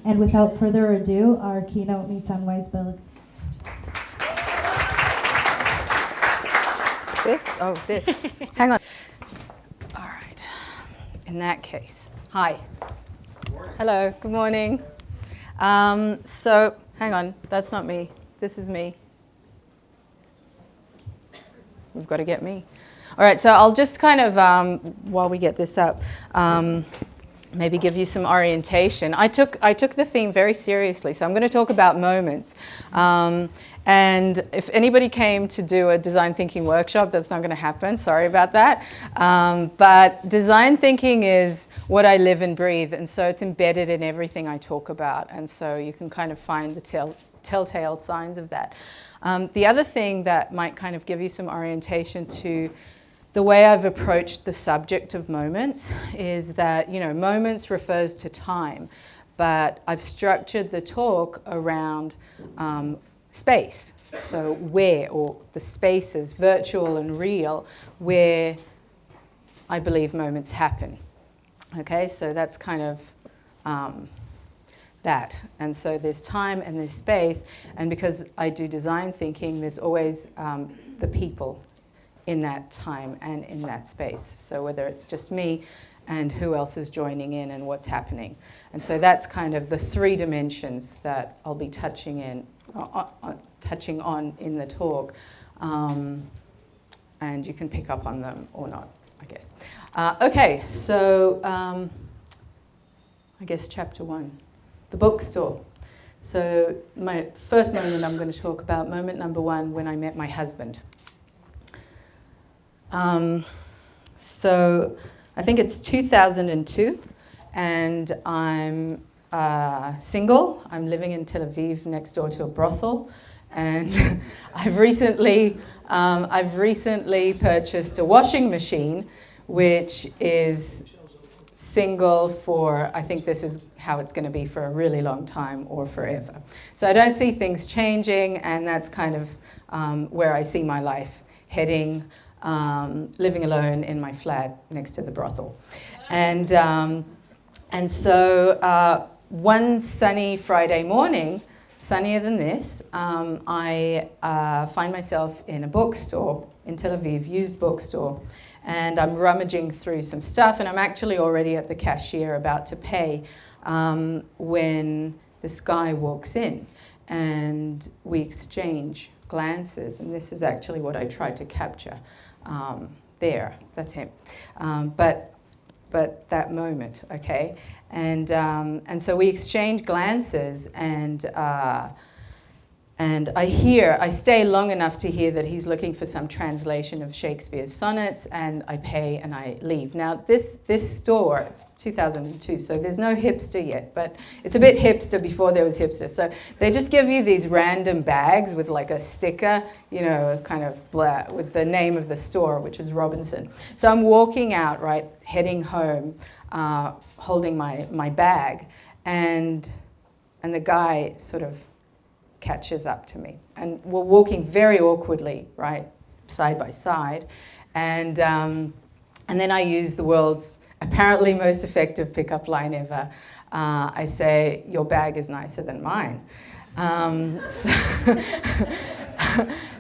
And without further ado, our keynote, Nitzan Waisberg. This? Hang on. All right. In that case, hi. Hello, good morning. So, hang on, that's not me. This is me. We've got to get me. All right, so I'll just kind of, while we get this up, maybe give you some orientation. I took the theme very seriously, so I'm going to talk about moments. And if anybody came to do a design thinking workshop, that's not going to happen. Sorry about that. But design thinking is what I live and breathe, and so it's embedded in everything I talk about. And so you can kind of find the telltale signs of that. The other thing that might kind of give you some orientation to the way I've approached the subject of moments is that, moments refers to time, but I've structured the talk around space. So where, or the spaces, virtual and real, where I believe moments happen. Okay, so that's kind of that. And so there's time and there's space, and because I do design thinking, there's always the people in that time and in that space. So whether it's just me and who else is joining in and what's happening. And so that's kind of the three dimensions that I'll be touching on in the talk. And you can pick up on them or not, I guess. Okay, so I guess chapter 1, the bookstore. So my first moment I'm going to talk about, moment number 1, when I met my husband. So I think it's 2002, and I'm single. I'm living in Tel Aviv next door to a brothel, and I've recently purchased a washing machine, which is single for, I think this is how it's going to be for a really long time or forever. So I don't see things changing, and that's kind of where I see my life heading. Living alone in my flat next to the brothel. And so one sunny Friday morning, sunnier than this, I find myself in a bookstore in Tel Aviv, used bookstore, and I'm rummaging through some stuff, and I'm actually already at the cashier about to pay when this guy walks in, and we exchange glances, and this is actually what I tried to capture. There, that's him. But that moment, okay? And so we exchange glances, and I stay long enough to hear that he's looking for some translation of Shakespeare's sonnets, and I pay and I leave. Now this store, it's 2002, so there's no hipster yet, but it's a bit hipster before there was hipster. So they just give you these random bags with like a sticker, kind of blah, with the name of the store, which is Robinson. So I'm walking out, right, heading home, holding my bag, and the guy sort of catches up to me, and we're walking very awkwardly, right, side by side, and then I use the world's apparently most effective pickup line ever. I say, "Your bag is nicer than mine."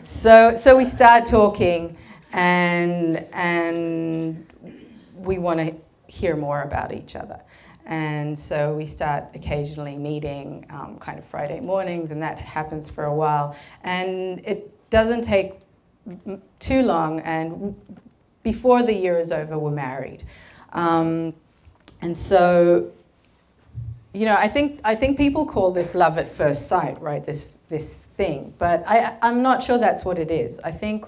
So we start talking, and we want to hear more about each other. And so we start occasionally meeting kind of Friday mornings, and that happens for a while. And it doesn't take too long, and before the year is over, we're married. And so, I think people call this love at first sight, right? This thing, but I'm not sure that's what it is. I think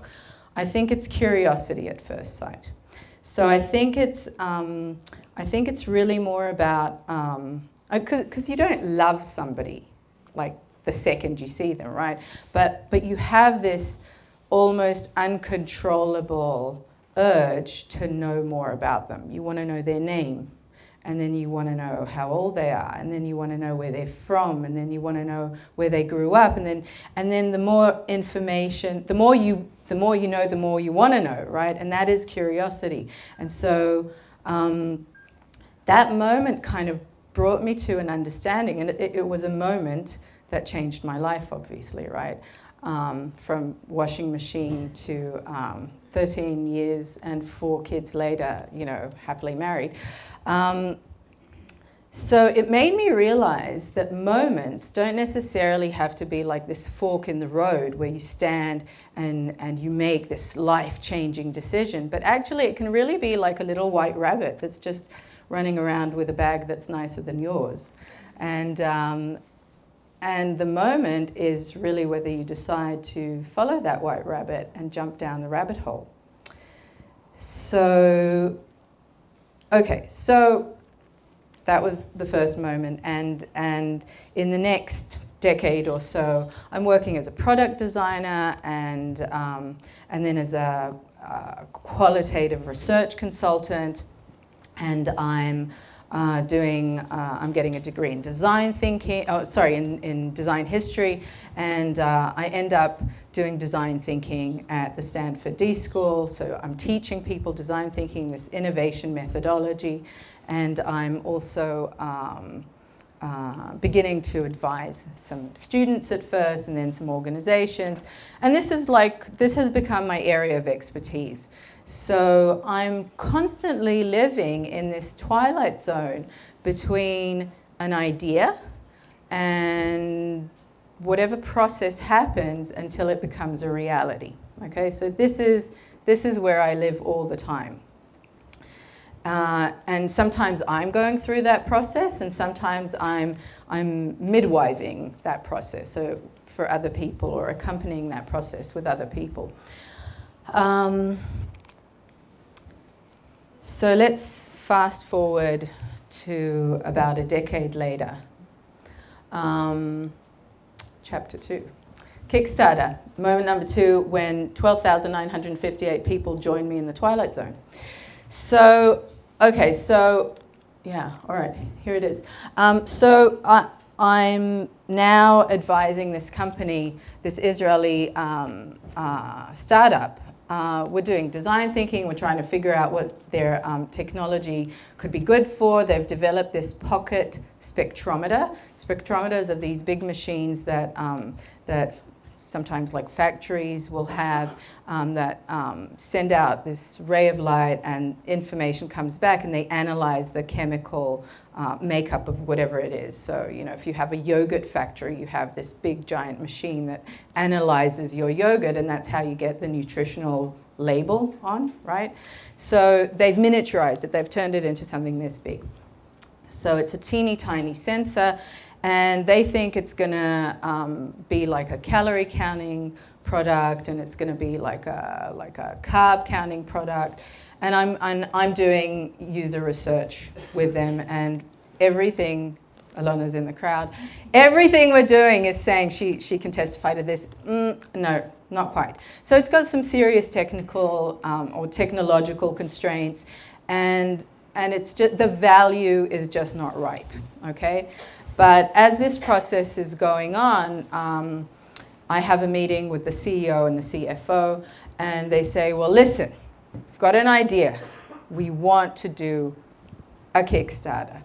it's curiosity at first sight. So I think it's really more about, because you don't love somebody like the second you see them, right? But you have this almost uncontrollable urge to know more about them. You want to know their name, and then you want to know how old they are, and then you want to know where they're from, and then you want to know where they grew up, and then the more information, the more you know, the more you want to know, right? And that is curiosity. And so that moment kind of brought me to an understanding, and it was a moment that changed my life, obviously, right? From washing machine to 13 years and 4 kids later, you know, happily married. So it made me realize that moments don't necessarily have to be like this fork in the road where you stand and you make this life-changing decision, but actually it can really be like a little white rabbit that's just running around with a bag that's nicer than yours. And the moment is really whether you decide to follow that white rabbit and jump down the rabbit hole. So, okay, so that was the first moment, and in the next decade or so, I'm working as a product designer and then as a qualitative research consultant, and I'm getting a degree in design thinking, in design history, and I end up doing design thinking at the Stanford D School. So I'm teaching people design thinking, this innovation methodology, and I'm also beginning to advise some students at first and then some organizations. And this has become my area of expertise. So I'm constantly living in this twilight zone between an idea and whatever process happens until it becomes a reality. Okay, so this is where I live all the time. And sometimes I'm going through that process, and sometimes I'm midwiving that process, so for other people, or accompanying that process with other people. So let's fast forward to about a decade later. Chapter 2. Kickstarter, moment number 2, when 12,958 people joined me in the Twilight Zone. So, okay, so, yeah, all right, here it is. So I'm now advising this company, this Israeli startup. We're doing design thinking. We're trying to figure out what their technology could be good for. They've developed this pocket spectrometer. Spectrometers are these big machines that sometimes like factories will have that send out this ray of light, and information comes back, and they analyze the chemical makeup of whatever it is. So, you know, if you have a yogurt factory, you have this big giant machine that analyzes your yogurt, and that's how you get the nutritional label on, right? So they've miniaturized it. They've turned it into something this big. So it's a teeny tiny sensor, and they think it's going to be like a calorie counting product, and it's going to be like a carb counting product. And I'm doing user research with them, and everything, Alona's in the crowd, everything we're doing is saying she can testify to this. No, not quite. So it's got some serious technical or technological constraints, and it's just, the value is just not ripe, okay? But as this process is going on, I have a meeting with the CEO and the CFO, and they say, well, listen, we've got an idea. We want to do a Kickstarter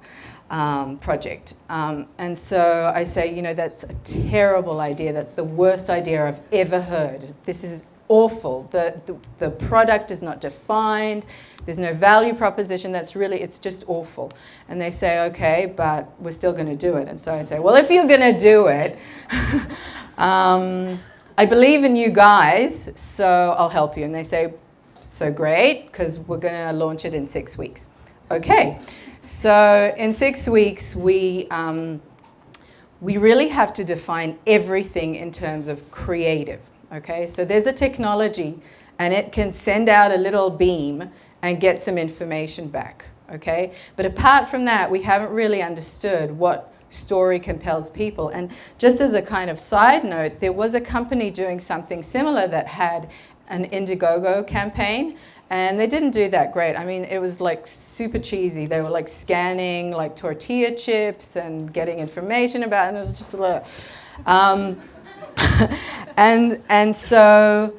project. And so I say, you know, that's a terrible idea. That's the worst idea I've ever heard. This is awful. The product is not defined. There's no value proposition. It's just awful. And they say, okay, but we're still going to do it. And so I say, well, if you're going to do it, I believe in you guys, so I'll help you. And they say, so great, because we're going to launch it in 6 weeks. Okay, so in 6 weeks, we really have to define everything in terms of creative. Okay, so there's a technology, and it can send out a little beam and get some information back. Okay, but apart from that, we haven't really understood what story compels people. And just as a kind of side note, there was a company doing something similar that had an Indiegogo campaign, and they didn't do that great. I mean, it was like super cheesy. They were like scanning like tortilla chips and getting information about it, and it was just like, and so,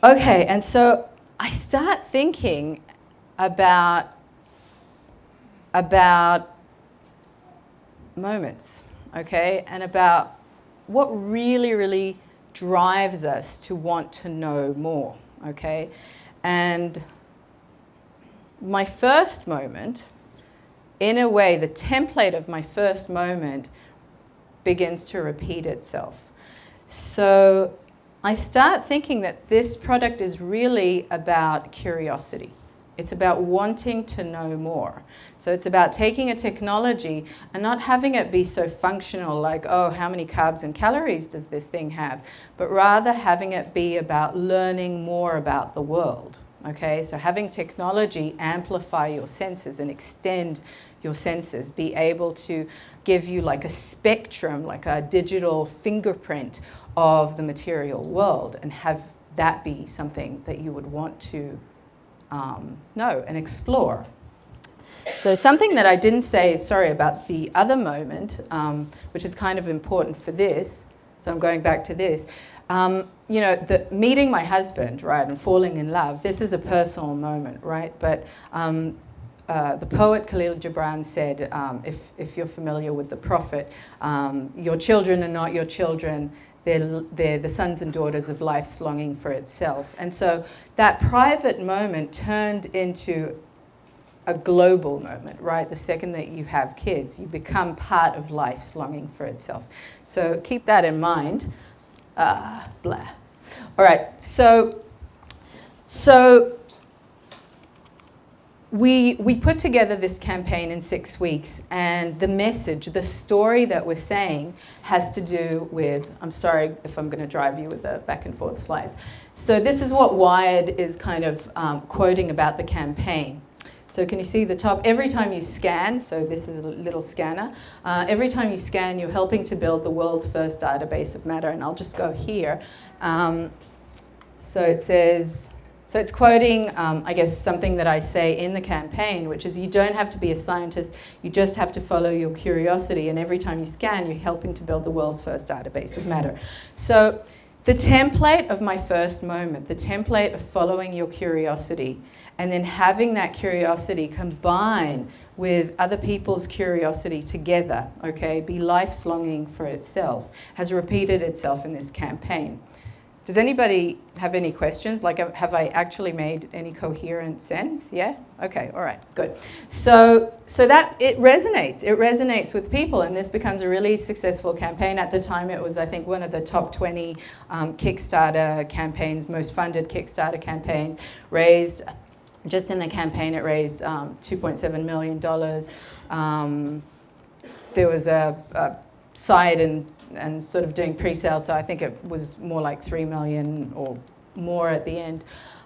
okay, and so I start thinking about moments, okay, and about what really, really drives us to want to know more, okay? And my first moment, in a way, the template of my first moment begins to repeat itself. So I start thinking that this product is really about curiosity. It's about wanting to know more. So it's about taking a technology and not having it be so functional, like, oh, how many carbs and calories does this thing have? But rather having it be about learning more about the world, okay? So having technology amplify your senses and extend your senses, be able to give you like a spectrum, like a digital fingerprint of the material world, and have that be something that you would want to know and explore. So something that I didn't say, sorry, about the other moment, which is kind of important for this, so I'm going back to this, you know, meeting my husband, right, and falling in love, this is a personal moment, right? But the poet Khalil Gibran said, if you're familiar with the prophet, your children are not your children, they're the sons and daughters of life's longing for itself. And so that private moment turned into a global moment, right? The second that you have kids, you become part of life's longing for itself. So keep that in mind. Blah. All right, so we put together this campaign in 6 weeks, and the message, the story that we're saying has to do with, I'm sorry if I'm going to drive you with the back and forth slides. So this is what Wired is kind of quoting about the campaign. So can you see the top? Every time you scan, so this is a little scanner, every time you scan, you're helping to build the world's first database of matter. And I'll just go here. So it says, so it's quoting, I guess, something that I say in the campaign, which is you don't have to be a scientist, you just have to follow your curiosity. And every time you scan, you're helping to build the world's first database of matter. So the template of my first moment, the template of following your curiosity, and then having that curiosity combine with other people's curiosity together, okay, be life's longing for itself, has repeated itself in this campaign. Does anybody have any questions? Like, have I actually made any coherent sense? Yeah? Okay, all right, good. So that, it resonates with people, and this becomes a really successful campaign. At the time, it was, I think, one of the top 20 Kickstarter campaigns, most funded Kickstarter campaigns, raised, just in the campaign, it raised $2.7 million. There was a site and sort of doing pre-sale, so I think it was more like 3 million or more at the end.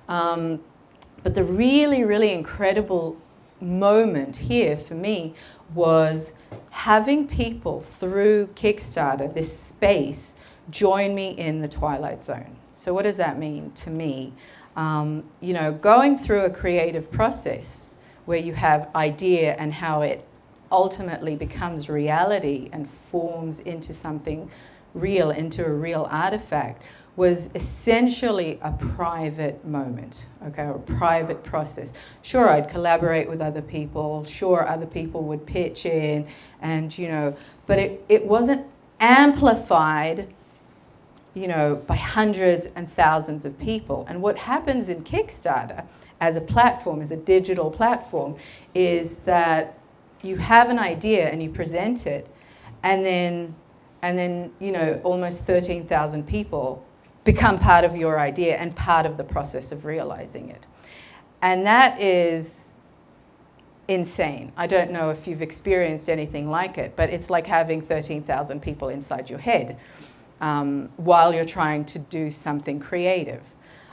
But the really, really incredible moment here for me was having people through Kickstarter, this space, join me in the twilight zone. So what does that mean to me? You know, going through a creative process where you have idea and how it ultimately becomes reality and forms into something real, into a real artifact, was essentially a private moment, okay, or a private process. Sure, I'd collaborate with other people, sure, other people would pitch in, and, you know, but it wasn't amplified, you know, by hundreds and thousands of people. And what happens in Kickstarter as a platform, as a digital platform, is that you have an idea and you present it, and then you know, almost 13,000 people become part of your idea and part of the process of realizing it. And that is insane. I don't know if you've experienced anything like it, but it's like having 13,000 people inside your head while you're trying to do something creative.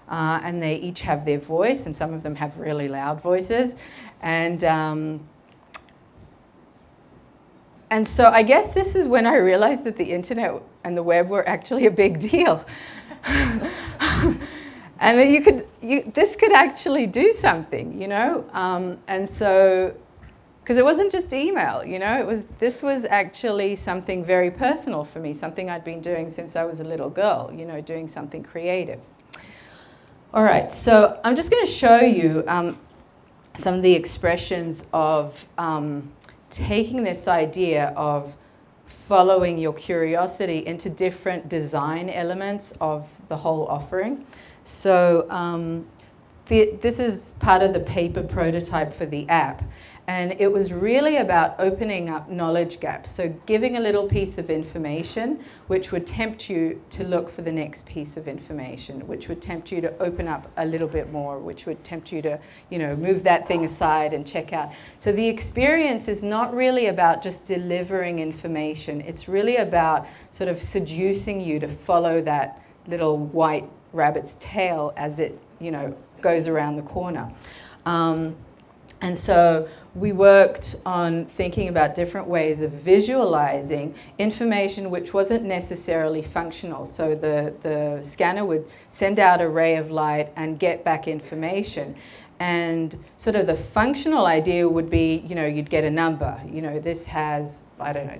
And they each have their voice, and some of them have really loud voices. And so I guess this is when I realized that the internet and the web were actually a big deal. And that this could actually do something, you know? And so, because it wasn't just email, you know, this was actually something very personal for me, something I'd been doing since I was a little girl, you know, doing something creative. All right, so I'm just going to show you some of the expressions of taking this idea of following your curiosity into different design elements of the whole offering. So this is part of the paper prototype for the app. And it was really about opening up knowledge gaps. So giving a little piece of information, which would tempt you to look for the next piece of information, which would tempt you to open up a little bit more, which would tempt you to, move that thing aside and check out. So the experience is not really about just delivering information. It's really about sort of seducing you to follow that little white rabbit's tail as it, goes around the corner. And so we worked on thinking about different ways of visualizing information which wasn't necessarily functional. So the scanner would send out a ray of light and get back information. And sort of the functional idea would be, you'd get a number. This has,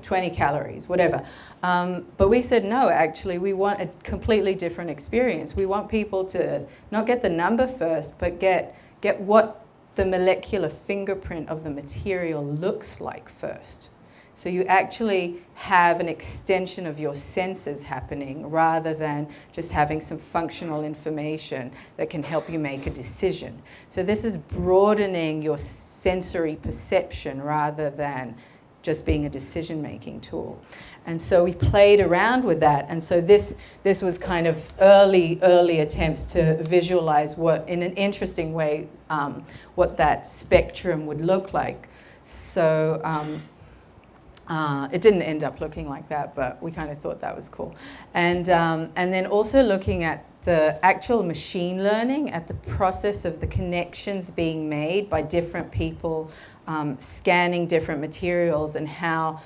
20 calories, whatever. But we said, no, actually, we want a completely different experience. We want people to not get the number first, but get what the molecular fingerprint of the material looks like first. So you actually have an extension of your senses happening rather than just having some functional information that can help you make a decision. So this is broadening your sensory perception rather than just being a decision-making tool. And so we played around with that. And so this was kind of early attempts to visualize what, in an interesting way, what that spectrum would look like. So it didn't end up looking like that, but we kind of thought that was cool. And then also looking at the actual machine learning, at the process of the connections being made by different people, scanning different materials, and how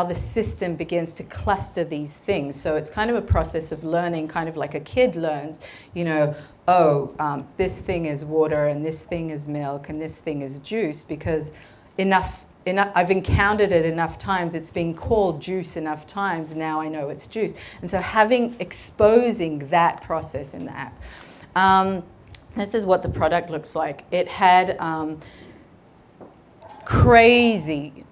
the system begins to cluster these things. So it's kind of a process of learning, kind of like a kid learns, this thing is water, and this thing is milk, and this thing is juice, because I've encountered it enough times, it's been called juice enough times, and now I know it's juice. And so exposing that process in the app. This is what the product looks like. It had crazy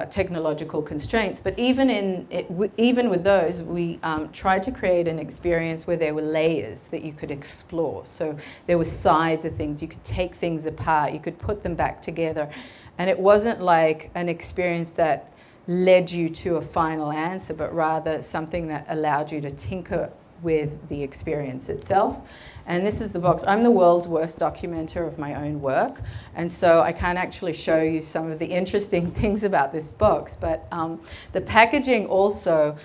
technological constraints, but even with those, we tried to create an experience where there were layers that you could explore. So there were sides of things, you could take things apart, you could put them back together, and it wasn't like an experience that led you to a final answer, but rather something that allowed you to tinker with the experience itself. And this is the box. I'm the world's worst documenter of my own work, and so I can't actually show you some of the interesting things about this box, but the packaging also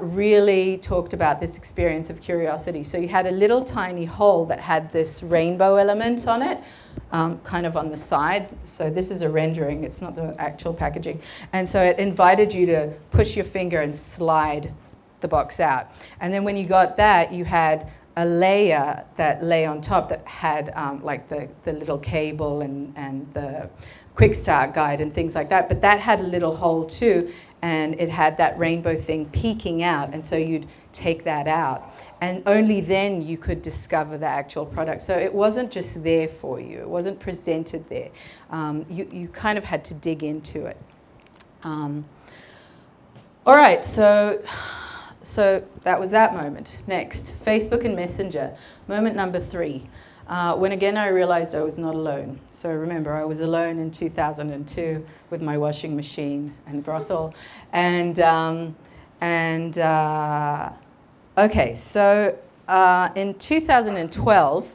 really talked about this experience of curiosity. So you had a little tiny hole that had this rainbow element on it, kind of on the side. So this is a rendering, it's not the actual packaging. And so it invited you to push your finger and slide the box out. And then when you got that, you had a layer that lay on top that had like the little cable and the quick start guide and things like that. But that had a little hole too, and it had that rainbow thing peeking out. And so you'd take that out. And only then you could discover the actual product. So it wasn't just there for you. It wasn't presented there. You kind of had to dig into it. All right, so that was that moment. Next, Facebook and Messenger. Moment number 3. When again I realized I was not alone. So remember, I was alone in 2002 with my washing machine and brothel. Okay, so in 2012,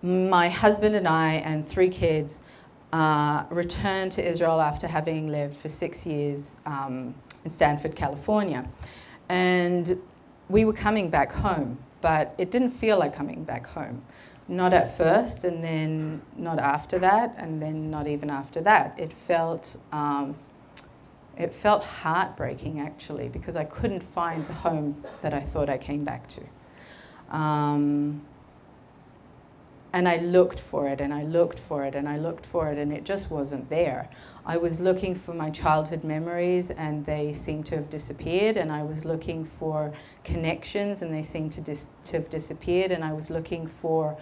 my husband and I and 3 kids returned to Israel after having lived for 6 years in Stanford, California. And we were coming back home, but it didn't feel like coming back home. Not at first, and then not after that, and then not even after that. It felt heartbreaking, actually, because I couldn't find the home that I thought I came back to. And I looked for it, and I looked for it, and I looked for it, and it just wasn't there. I was looking for my childhood memories, and they seemed to have disappeared, and I was looking for connections, and they seemed to have disappeared, and I was looking for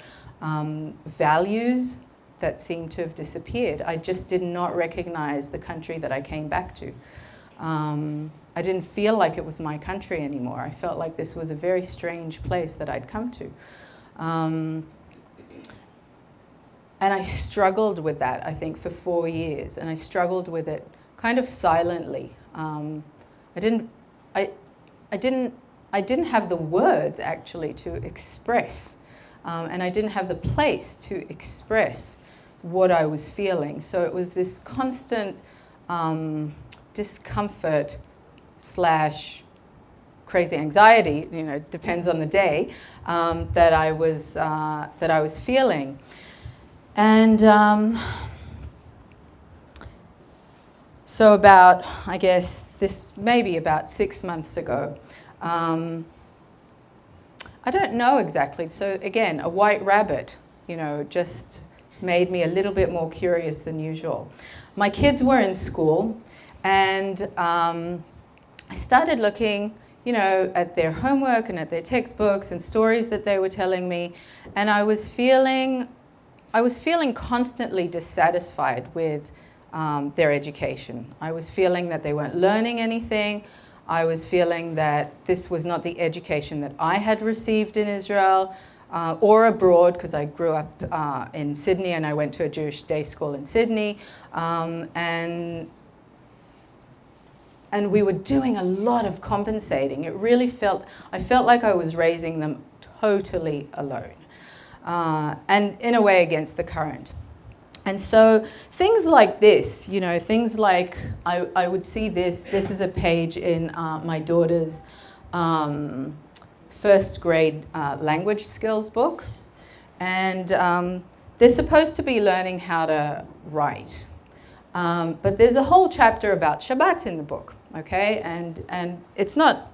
values that seemed to have disappeared. I just did not recognize the country that I came back to. I didn't feel like it was my country anymore. I felt like this was a very strange place that I'd come to. And I struggled with that, I think, for 4 years. And I struggled with it kind of silently. I didn't have the words, actually, to express. And I didn't have the place to express what I was feeling. So it was this constant discomfort / crazy anxiety, depends on the day, that I was feeling. And so about, I guess, this maybe about 6 months ago, I don't know exactly. So again, a white rabbit, just made me a little bit more curious than usual. My kids were in school, and I started looking, at their homework and at their textbooks and stories that they were telling me, and I was feeling constantly dissatisfied with their education. I was feeling that they weren't learning anything. I was feeling that this was not the education that I had received in Israel or abroad, because I grew up in Sydney and I went to a Jewish day school in Sydney. And we were doing a lot of compensating. It really I felt like I was raising them totally alone. And in a way against the current. And so things like this, things like I would see this is a page in my daughter's first grade language skills book. And they're supposed to be learning how to write. But there's a whole chapter about Shabbat in the book, okay? And it's not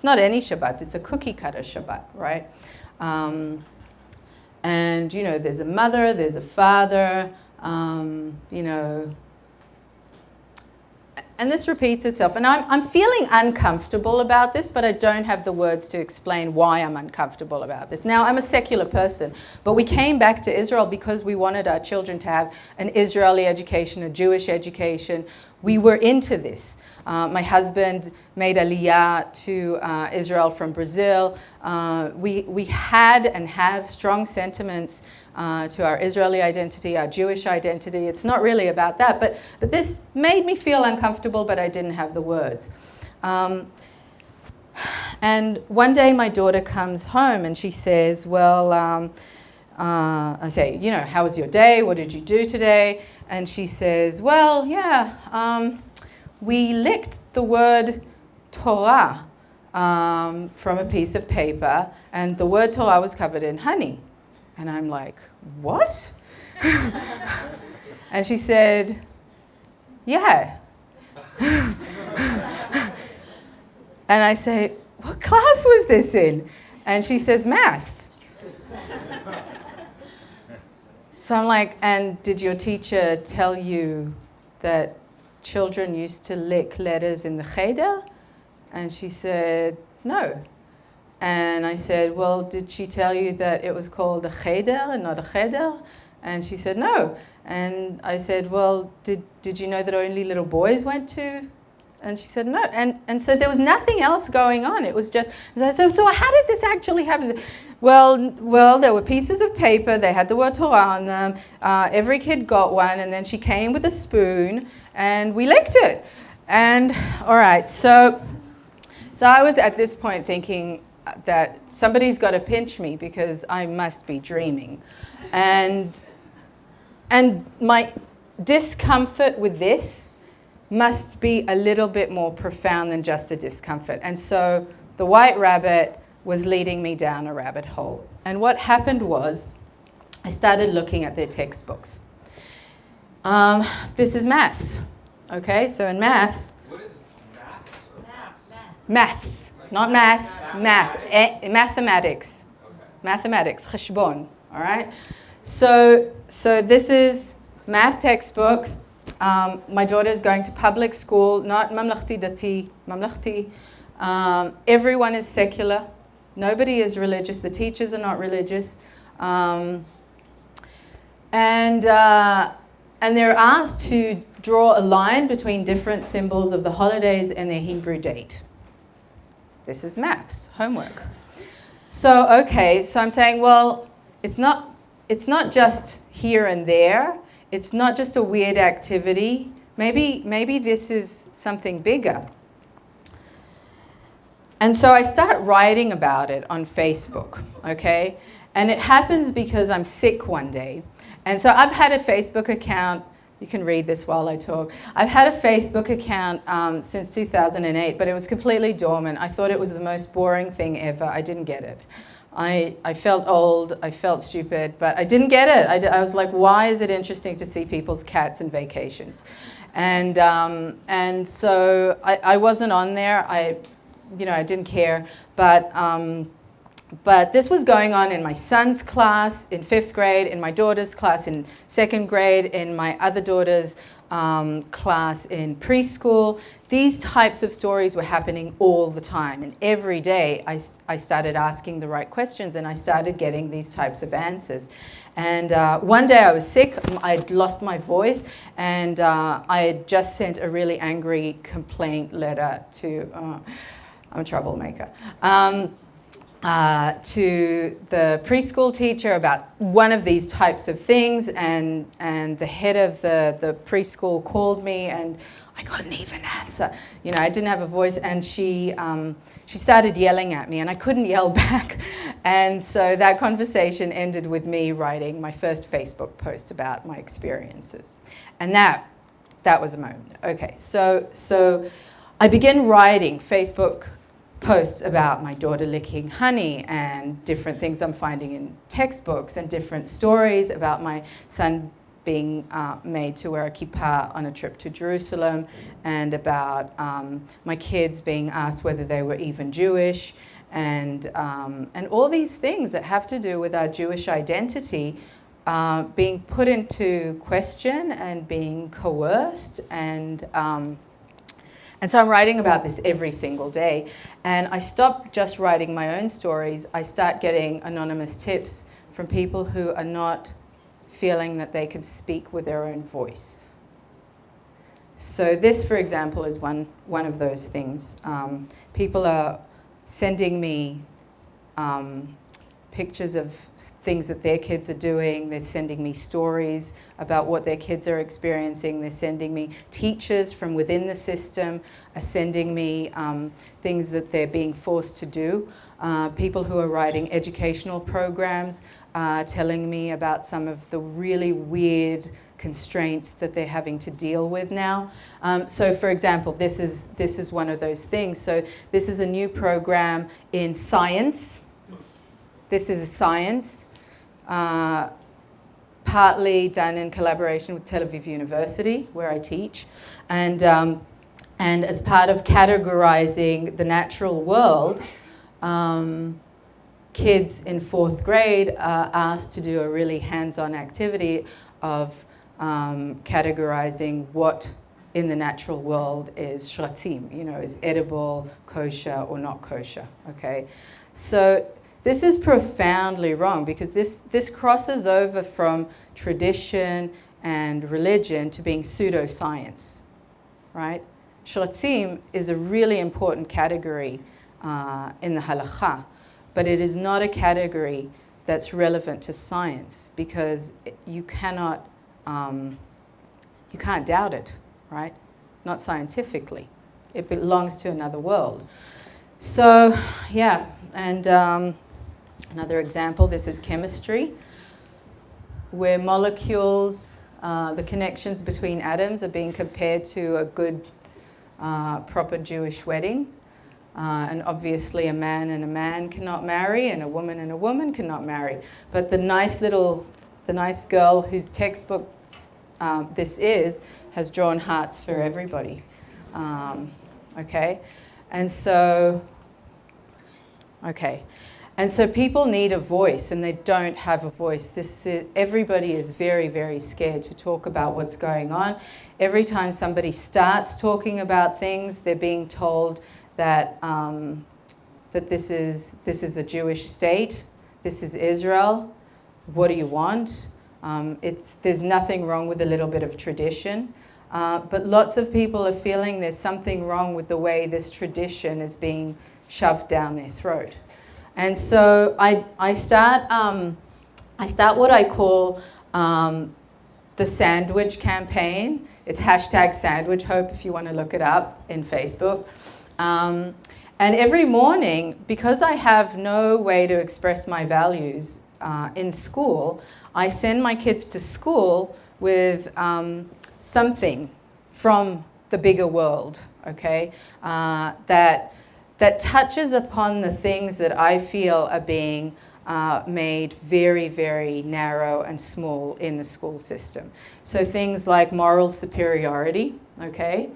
any Shabbat, it's a cookie cutter Shabbat, right? And, there's a mother, there's a father, and this repeats itself. And I'm feeling uncomfortable about this, but I don't have the words to explain why I'm uncomfortable about this. Now, I'm a secular person, but we came back to Israel because we wanted our children to have an Israeli education, a Jewish education. We were into this. My husband made aliyah to Israel from Brazil. We had and have strong sentiments to our Israeli identity, our Jewish identity. It's not really about that, but this made me feel uncomfortable, but I didn't have the words. And one day my daughter comes home and she says, well, I say, how was your day? What did you do today? And she says, well, yeah, we licked the word Torah from a piece of paper, and the word Torah was covered in honey. And I'm like, what? And she said, yeah. And I say, what class was this in? And she says, maths. So I'm like, and did your teacher tell you that children used to lick letters in the cheder? And she said, no. And I said, well, did she tell you that it was called a cheder and not a cheder? And she said, no. And I said, well, did you know that only little boys went to? And she said, no. And so there was nothing else going on. It was just, so how did this actually happen? Well, there were pieces of paper. They had the word Torah on them. Every kid got one. And then she came with a spoon and we licked it. And all right, so I was at this point thinking that somebody's got to pinch me because I must be dreaming. And my discomfort with this must be a little bit more profound than just a discomfort. And so the white rabbit was leading me down a rabbit hole. And what happened was I started looking at their textbooks. This is maths. Okay, so in maths. What is it? Maths or maths? Maths, not maths, mathematics. Okay. Mathematics, cheshbon, all right? So this is math textbooks. My daughter is going to public school, not mamlachti dati, mamlachti. Everyone is secular. Nobody is religious. The teachers are not religious. And And they're asked to draw a line between different symbols of the holidays and their Hebrew date. This is maths, homework. So, okay, so I'm saying, well, it's not just here and there. It's not just a weird activity. Maybe this is something bigger. And so I start writing about it on Facebook, okay? And it happens because I'm sick one day. And so I've had a Facebook account. You can read this while I talk. I've had a Facebook account since 2008, but it was completely dormant. I thought it was the most boring thing ever. I didn't get it. I felt old, I felt stupid, but I didn't get it. I was like, why is it interesting to see people's cats and vacations? And so I wasn't on there. I didn't care, but this was going on in my son's class in 5th grade, in my daughter's class in 2nd grade, in my other daughter's class in preschool. These types of stories were happening all the time, and every day I started asking the right questions, and I started getting these types of answers. And one day I was sick, I'd lost my voice, and I had just sent a really angry complaint letter to, I'm a troublemaker, to the preschool teacher about one of these types of things, and the head of the preschool called me, and I couldn't even answer. I didn't have a voice, and she started yelling at me, and I couldn't yell back. And so that conversation ended with me writing my first Facebook post about my experiences. And that was a moment. Okay, so I began writing Facebook posts about my daughter licking honey and different things I'm finding in textbooks, and different stories about my son being made to wear a kippah on a trip to Jerusalem, and about my kids being asked whether they were even Jewish, and all these things that have to do with our Jewish identity being put into question and being coerced. And so I'm writing about this every single day. And I stopped just writing my own stories. I start getting anonymous tips from people who are not feeling that they can speak with their own voice. So this, for example, is one of those things. People are sending me pictures of things that their kids are doing. They're sending me stories about what their kids are experiencing. They're sending me teachers from within the system are sending me things that they're being forced to do. People who are writing educational programs telling me about some of the really weird constraints that they're having to deal with now. So for example, this is one of those things. So this is a new program in science. This is science, partly done in collaboration with Tel Aviv University, where I teach. And as part of categorizing the natural world, kids in 4th grade are asked to do a really hands-on activity of categorizing what in the natural world is shratzim, is edible, kosher, or not kosher, okay? So this is profoundly wrong, because this crosses over from tradition and religion to being pseudoscience, right? Shratzim is a really important category in the halakha, but it is not a category that's relevant to science, because you can't doubt it, right? Not scientifically. It belongs to another world. So, yeah, and another example, this is chemistry, where molecules, the connections between atoms are being compared to a good, proper Jewish wedding. And obviously a man and a man cannot marry, and a woman cannot marry. But the nice girl whose textbook this is, has drawn hearts for everybody. Okay? And so people need a voice, and they don't have a voice. Everybody is very, very scared to talk about what's going on. Every time somebody starts talking about things, they're being told that that this is a Jewish state. This is Israel. What do you want? There's nothing wrong with a little bit of tradition, but lots of people are feeling there's something wrong with the way this tradition is being shoved down their throat. And so I start what I call the sandwich campaign. It's hashtag sandwich hope if you want to look it up in Facebook. And every morning, because I have no way to express my values in school, I send my kids to school with something from the bigger world, okay, that touches upon the things that I feel are being made very, very narrow and small in the school system. So things like moral superiority, okay?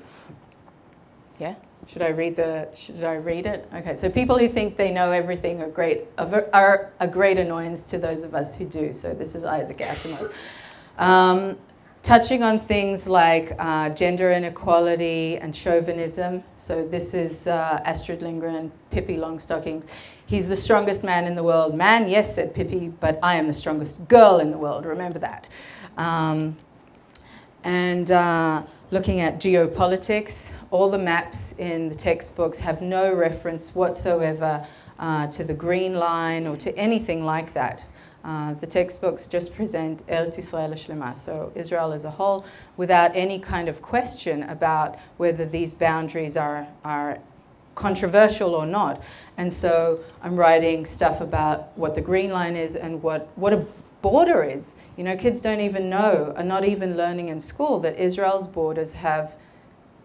Yeah? Should I read it? Okay, so people who think they know everything are a great annoyance to those of us who do. So this is Isaac Asimov. Touching on things like gender inequality and chauvinism. So this is Astrid Lindgren, Pippi Longstocking. He's the strongest man in the world. Man, yes, said Pippi, but I am the strongest girl in the world. Remember that. Looking at geopolitics, all the maps in the textbooks have no reference whatsoever to the Green Line or to anything like that. The textbooks just present Eretz Yisrael Shlema, so Israel as a whole, without any kind of question about whether these boundaries are controversial or not. And so I'm writing stuff about what the Green Line is and what a border is. You know, kids don't even know, are not even learning in school that Israel's borders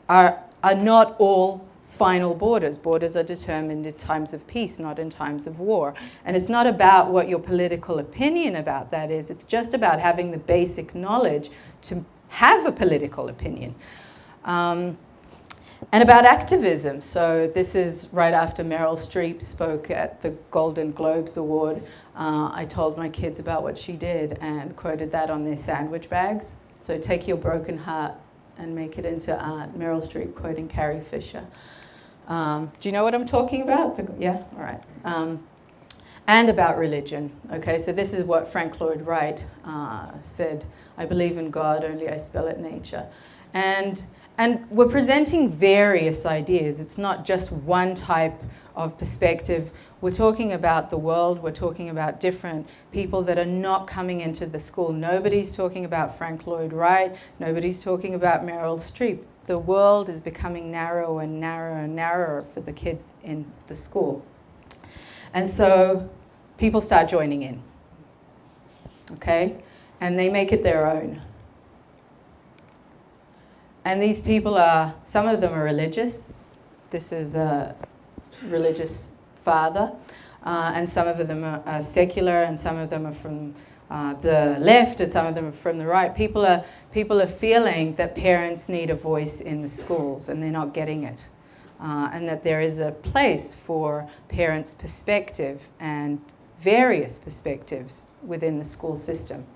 are not all final borders. Borders are determined in times of peace, not in times of war. And it's not about what your political opinion about that is. It's just about having the basic knowledge to have a political opinion. And about activism. So this is right after Meryl Streep spoke at the Golden Globes Award. I told my kids about what she did and quoted that on their sandwich bags. So take your broken heart and make it into art. Meryl Streep quoting Carrie Fisher. Do you know what I'm talking about? Yeah? All right. And about religion. Okay, so this is what Frank Lloyd Wright said. I believe in God, only I spell it nature. And we're presenting various ideas. It's not just one type of perspective. We're talking about the world. We're talking about different people that are not coming into the school. Nobody's talking about Frank Lloyd Wright. Nobody's talking about Meryl Streep. The world is becoming narrower and narrower and narrower for the kids in the school. And so people start joining in, okay? And they make it their own. And these people some of them are religious. This is a religious father. And some of them are secular, and some of them are from the left, and some of them are from the right. People are feeling that parents need a voice in the schools, and they're not getting it. And that there is a place for parents' perspective and various perspectives within the school system.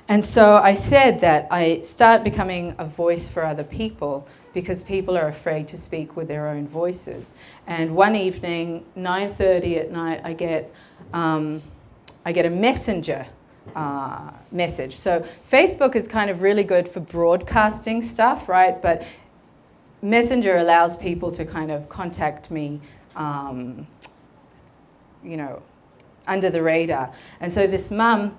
And so I said that I start becoming a voice for other people because people are afraid to speak with their own voices. And one evening, 9:30 at night, I get a messenger message. So Facebook is kind of really good for broadcasting stuff, right? But Messenger allows people to kind of contact me, under the radar. And so this mum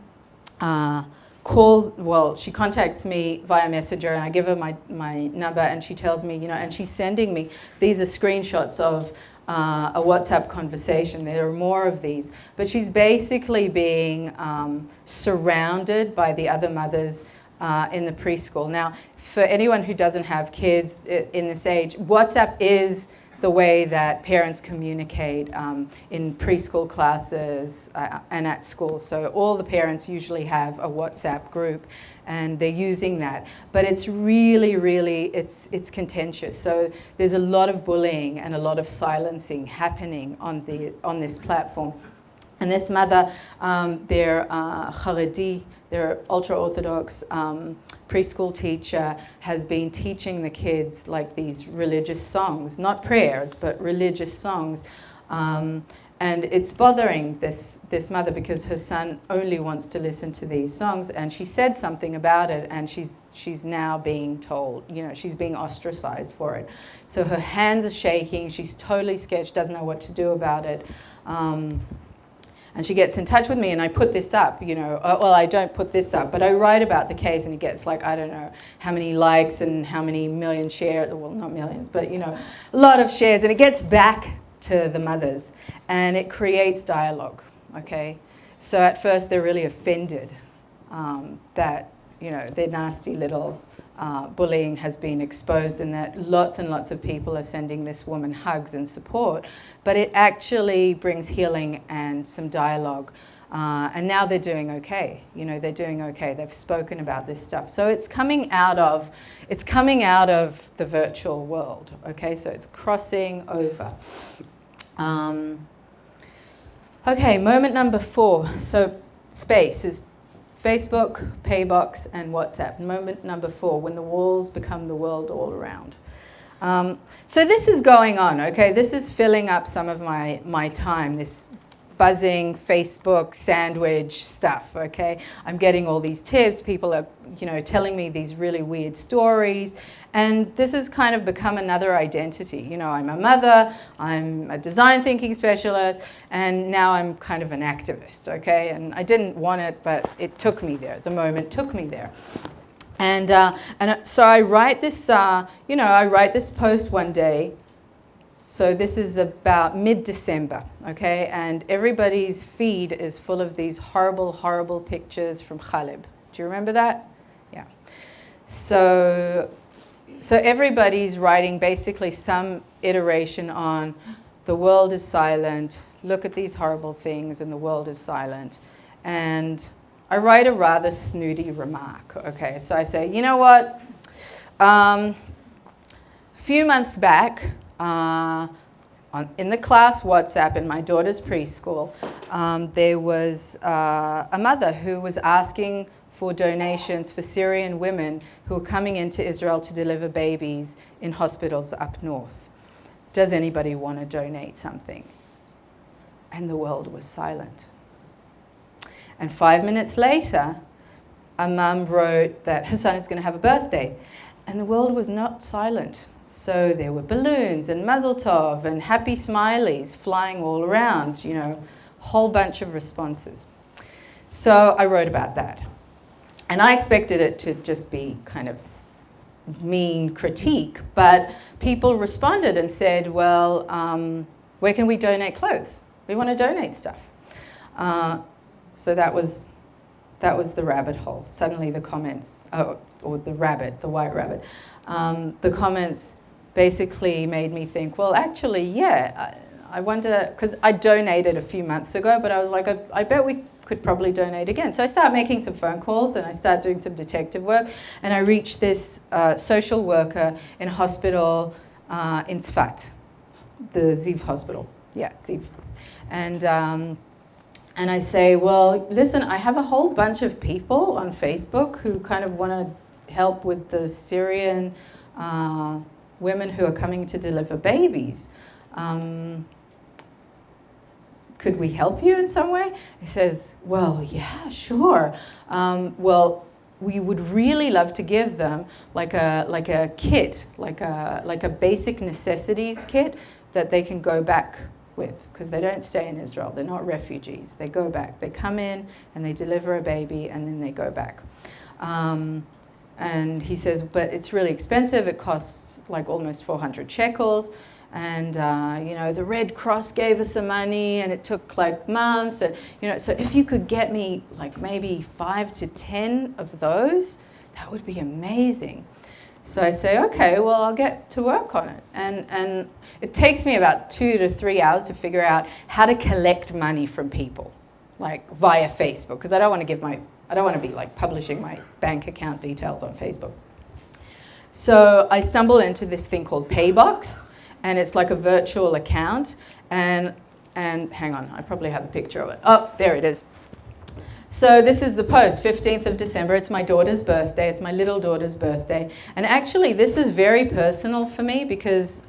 she contacts me via Messenger, and I give her my number, and she tells me, and she's sending me, these are screenshots of a WhatsApp conversation. There are more of these. But she's basically being surrounded by the other mothers in the preschool. Now, for anyone who doesn't have kids in this age, WhatsApp is the way that parents communicate in preschool classes and at school. So all the parents usually have a WhatsApp group, and they're using that. But it's really, really, it's contentious. So there's a lot of bullying and a lot of silencing happening on this platform. And this mother, they're Haredi, they're ultra-Orthodox preschool teacher, has been teaching the kids like these religious songs, not prayers, but religious songs. And it's bothering this mother because her son only wants to listen to these songs, and she said something about it, and she's now being told, she's being ostracized for it. So her hands are shaking, she's totally scared, she doesn't know what to do about it. And she gets in touch with me, and I put this up, well, I don't put this up, but I write about the case, and it gets like, I don't know how many likes and how many million shares, well, not millions, but, a lot of shares, and it gets back to the mothers, and it creates dialogue, okay? So at first, they're really offended that, their nasty little bullying has been exposed, and that lots and lots of people are sending this woman hugs and support, but it actually brings healing and some dialogue. And now they're doing okay. They're doing okay. They've spoken about this stuff. So it's coming out of the virtual world, okay? So it's crossing over. Okay, moment number 4. So space is Facebook, Paybox, and WhatsApp. Moment number 4, when the walls become the world all around. So this is going on, okay? This is filling up some of my time, this buzzing Facebook sandwich stuff, okay? I'm getting all these tips. People are, telling me these really weird stories. And this has kind of become another identity. I'm a mother, I'm a design thinking specialist, and now I'm kind of an activist, okay? And I didn't want it, but it took me there. The moment took me there. And so I write this, I write this post one day. So this is about mid-December, okay? And everybody's feed is full of these horrible, horrible pictures from Khalib. Do you remember that? Yeah. So everybody's writing basically some iteration on the world is silent, look at these horrible things, and the world is silent. And I write a rather snooty remark, okay? So I say, you know what? A few months back, in the class WhatsApp in my daughter's preschool, there was a mother who was asking for donations for Syrian women who are coming into Israel to deliver babies in hospitals up north. Does anybody want to donate something? And the world was silent. And 5 minutes later, a mum wrote that her son is going to have a birthday, and the world was not silent. So there were balloons and mazel tov and happy smileys flying all around, a whole bunch of responses. So I wrote about that. And I expected it to just be kind of mean critique, but people responded and said, well, where can we donate clothes? We want to donate stuff. So that was the rabbit hole. Suddenly the comments, or the white rabbit, the comments basically made me think, well, actually, yeah, I wonder, because I donated a few months ago, but I was like, I bet we could probably donate again. So I started making some phone calls, and I started doing some detective work, and I reached this social worker in a hospital in Tzfat, the Ziv hospital. Yeah, Ziv. And I say, well, listen, I have a whole bunch of people on Facebook who kind of want to help with the Syrian women who are coming to deliver babies. Could we help you in some way? He says, well, yeah, sure. Well, we would really love to give them like a kit, like a basic necessities kit that they can go back with, because they don't stay in Israel. They're not refugees. They go back. They come in and they deliver a baby, and then they go back. And he says, but it's really expensive. It costs like almost 400 shekels. And, the Red Cross gave us some money, and it took like months. And, so if you could get me like maybe 5 to 10 of those, that would be amazing. So I say, okay, well, I'll get to work on it. And it takes me about 2 to 3 hours to figure out how to collect money from people, like via Facebook, because I don't want to be like publishing my bank account details on Facebook. So I stumble into this thing called Paybox. And it's like a virtual account, and hang on, I probably have a picture of it. Oh, there it is. So this is the post, 15th of December. It's my daughter's birthday. It's my little daughter's birthday. And actually, this is very personal for me because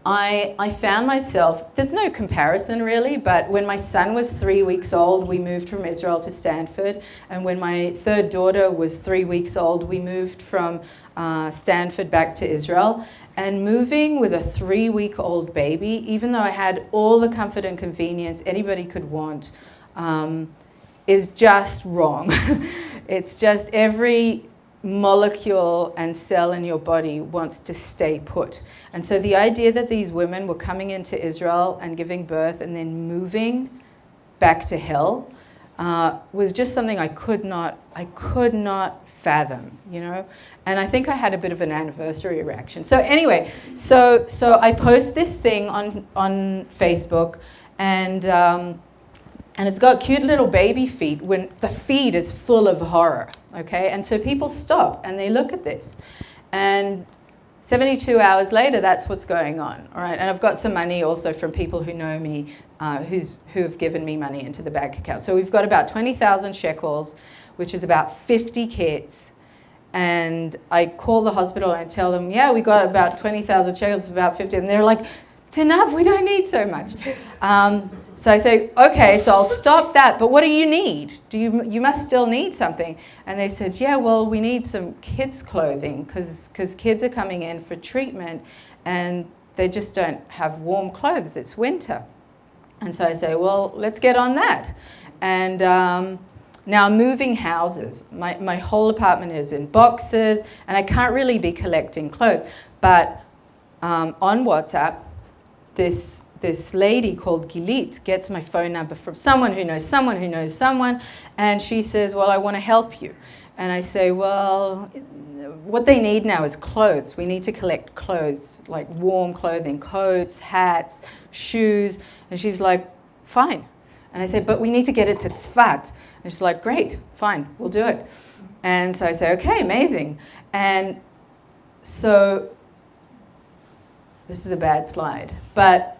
I found myself, there's no comparison really, but when my son was 3 weeks old, we moved from Israel to Stanford. And when my third daughter was 3 weeks old, we moved from Stanford back to Israel. And moving with a 3-week-old baby, even though I had all the comfort and convenience anybody could want, is just wrong. It's just every molecule and cell in your body wants to stay put. And so the idea that these women were coming into Israel and giving birth and then moving back to hell was just something I could not fathom, you know. And I think I had a bit of an anniversary reaction. So anyway, so I post this thing on Facebook, and it's got cute little baby feet when the feed is full of horror. Okay, and so people stop and they look at this, and 72 hours later, that's what's going on. All right, and I've got some money also from people who know me, who have given me money into the bank account. So we've got about 20,000 shekels, which is about 50 kits. And I call the hospital and tell them, yeah, we got about 20,000 shekels, about 50, and they're like, it's enough, we don't need so much. So I say, okay, so I'll stop that, but what do you need? You must still need something. And they said, yeah, well, we need some kids' clothing because kids are coming in for treatment and they just don't have warm clothes. It's winter. And so I say, well, let's get on that. And now I'm moving houses. My whole apartment is in boxes, and I can't really be collecting clothes. But on WhatsApp, this lady called Gilit gets my phone number from someone who knows someone who knows someone, and she says, well, I want to help you. And I say, well, what they need now is clothes. We need to collect clothes, like warm clothing, coats, hats, shoes. And she's like, fine. And I say, but we need to get it to Tzfat. And she's like, great, fine, we'll do it. And so I say, okay, amazing. And so this is a bad slide, but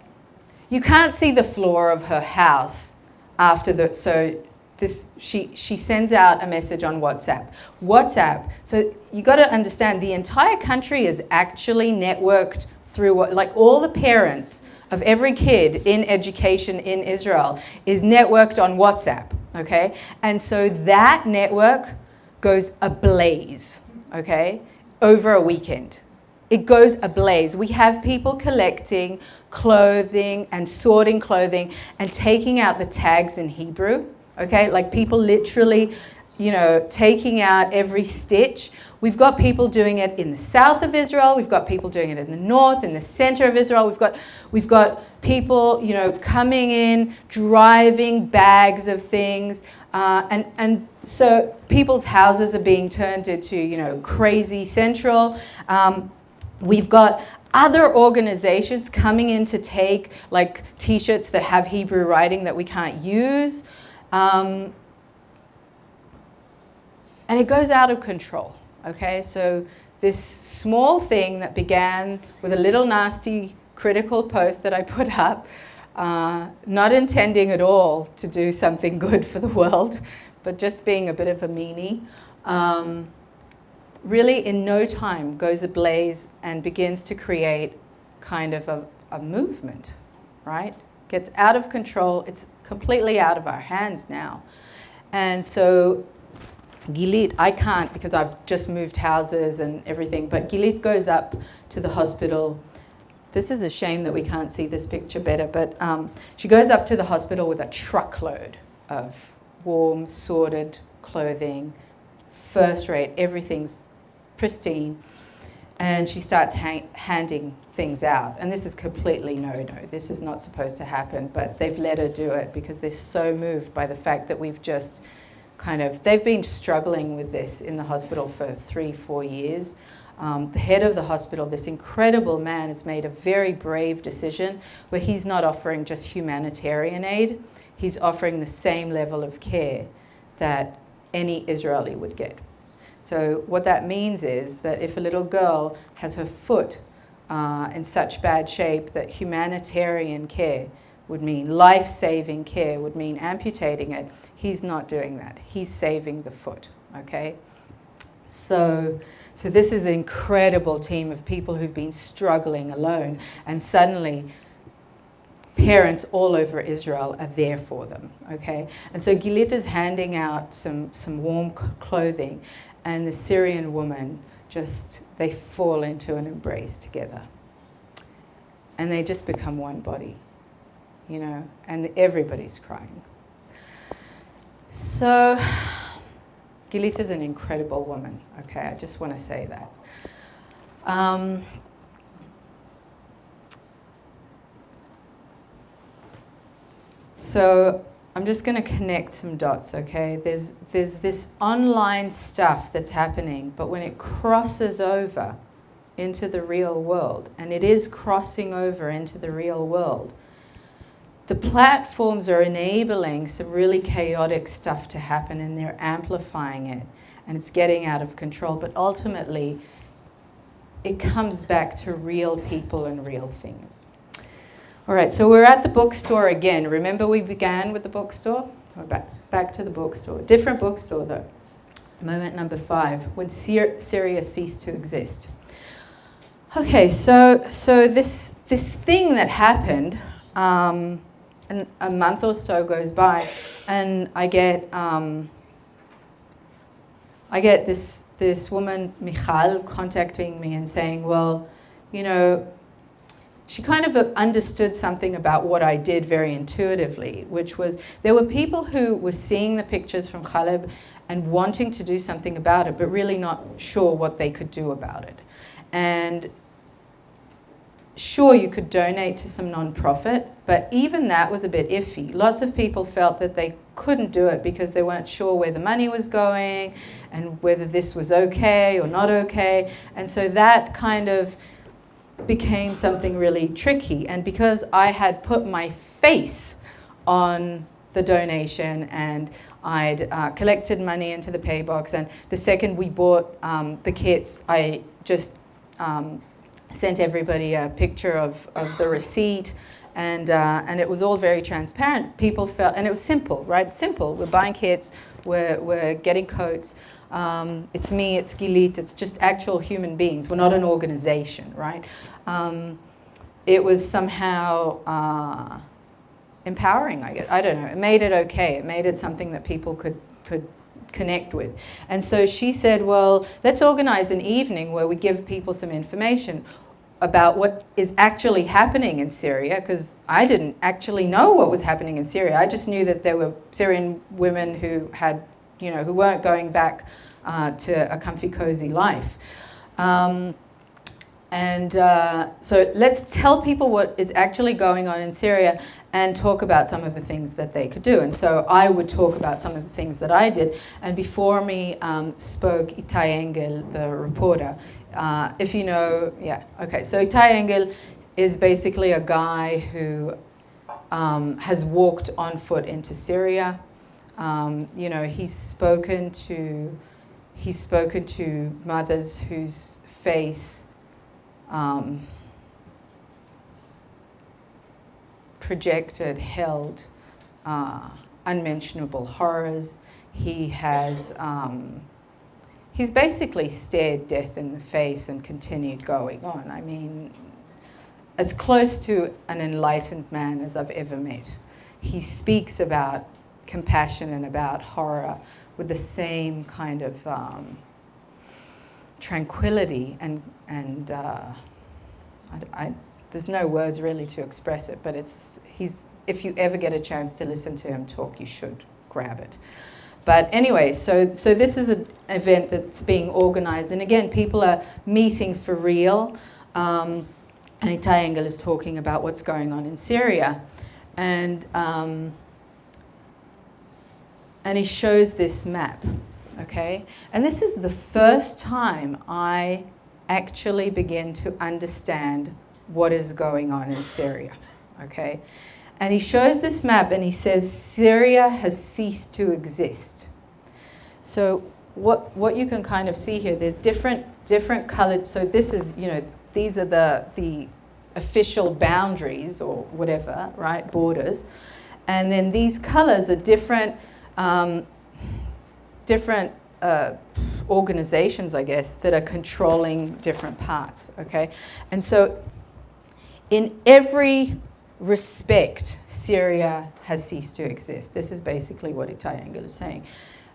you can't see the floor of her house after the, so this, she sends out a message on WhatsApp. So you got to understand the entire country is actually networked through what, like all the parents of every kid in education in Israel is networked on WhatsApp, okay? And so that network goes ablaze, okay, over a weekend. It goes ablaze. We have people collecting clothing and sorting clothing and taking out the tags in Hebrew, okay? Like people literally, you know, taking out every stitch. We've got people doing it in the south of Israel. We've got people doing it in the north, in the center of Israel. We've got people, you know, coming in, driving bags of things. And so people's houses are being turned into, you know, crazy central. We've got other organizations coming in to take like T-shirts that have Hebrew writing that we can't use. And it goes out of control, okay? So this small thing that began with a little nasty critical post that I put up, not intending at all to do something good for the world, but just being a bit of a meanie, really in no time goes ablaze and begins to create kind of a movement, right? Gets out of control. It's completely out of our hands now. And so Gilit, I can't because I've just moved houses and everything, but Gilit goes up to the hospital. This is a shame that we can't see this picture better, but she goes up to the hospital with a truckload of warm, sorted clothing, first rate, everything's pristine, and she starts handing things out. And this is completely no. This is not supposed to happen, but they've let her do it because they're so moved by the fact that we've just they've been struggling with this in the hospital for 3-4 years. The head of the hospital, this incredible man, has made a very brave decision where he's not offering just humanitarian aid, he's offering the same level of care that any Israeli would get. So what that means is that if a little girl has her foot in such bad shape that humanitarian care would mean life-saving care, would mean amputating it, he's not doing that. He's saving the foot, okay? So this is an incredible team of people who've been struggling alone, and suddenly parents all over Israel are there for them, okay? And so Gilit is handing out some warm clothing, and the Syrian woman they fall into an embrace together. And they just become one body, you know, and everybody's crying. So Gilit is an incredible woman, okay? I just want to say that. So I'm just going to connect some dots, okay? There's this online stuff that's happening, but when it crosses over into the real world, and it is crossing over into the real world, the platforms are enabling some really chaotic stuff to happen, and they're amplifying it, and it's getting out of control. But ultimately, it comes back to real people and real things. All right, so we're at the bookstore again. Remember we began with the bookstore? We're back to the bookstore. Different bookstore, though. Moment number 5, when Syria ceased to exist. Okay, so this thing that happened, and a month or so goes by, and I get this woman, Michal, contacting me and saying, well, you know, she kind of understood something about what I did very intuitively, which was there were people who were seeing the pictures from Khaleb and wanting to do something about it, but really not sure what they could do about it. And sure, you could donate to some nonprofit, but even that was a bit iffy. Lots of people felt that they couldn't do it because they weren't sure where the money was going and whether this was okay or not okay. And so that kind of became something really tricky. And because I had put my face on the donation and I'd collected money into the pay box, and the second we bought the kits, I just sent everybody a picture of the receipt, and it was all very transparent. People felt, and it was simple, right? It's simple. We're buying kits, we're getting coats. It's me, it's Gilit, it's just actual human beings. We're not an organization, right? It was somehow empowering, I guess. I don't know. It made it okay. It made it something that people could connect with. And so she said, well, let's organize an evening where we give people some information about what is actually happening in Syria, because I didn't actually know what was happening in Syria. I just knew that there were Syrian women who had, you know, who weren't going back to a comfy, cozy life. So let's tell people what is actually going on in Syria and talk about some of the things that they could do. And so I would talk about some of the things that I did. And before me spoke Itai Engel, the reporter. If you know, yeah, okay. So Itai Engel is basically a guy who has walked on foot into Syria. You know, he's spoken to mothers whose face projected, held unmentionable horrors. He's basically stared death in the face and continued going on. I mean, as close to an enlightened man as I've ever met. He speaks about compassion and about horror with the same kind of tranquility and there's no words really to express it, but if you ever get a chance to listen to him talk, you should grab it. But anyway, so this is an event that's being organized, and again, people are meeting for real. And Itai Engel is talking about what's going on in Syria, and he shows this map, okay? And this is the first time I actually begin to understand what is going on in Syria, okay? And he shows this map and he says Syria has ceased to exist. So what you can kind of see here, there's different colored, so this is, you know, these are the official boundaries or whatever, right, borders. And then these colors are different organizations, I guess, that are controlling different parts, okay? And so in every respect, Syria has ceased to exist. This is basically what Itayangel is saying.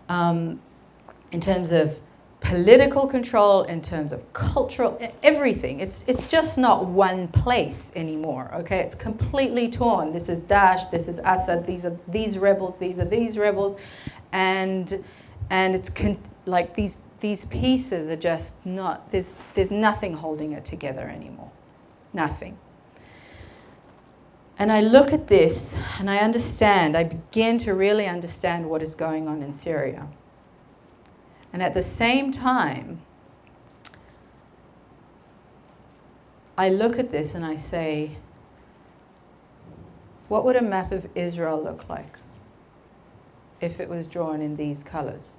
In terms of political control, in terms of cultural, everything. It's just not one place anymore, okay? It's completely torn. This is Daesh, this is Assad, these are these rebels, these are these rebels. And it's like these pieces are just not, there's nothing holding it together anymore. Nothing. And I look at this and I begin to really understand what is going on in Syria. And at the same time, I look at this and I say, what would a map of Israel look like if it was drawn in these colors?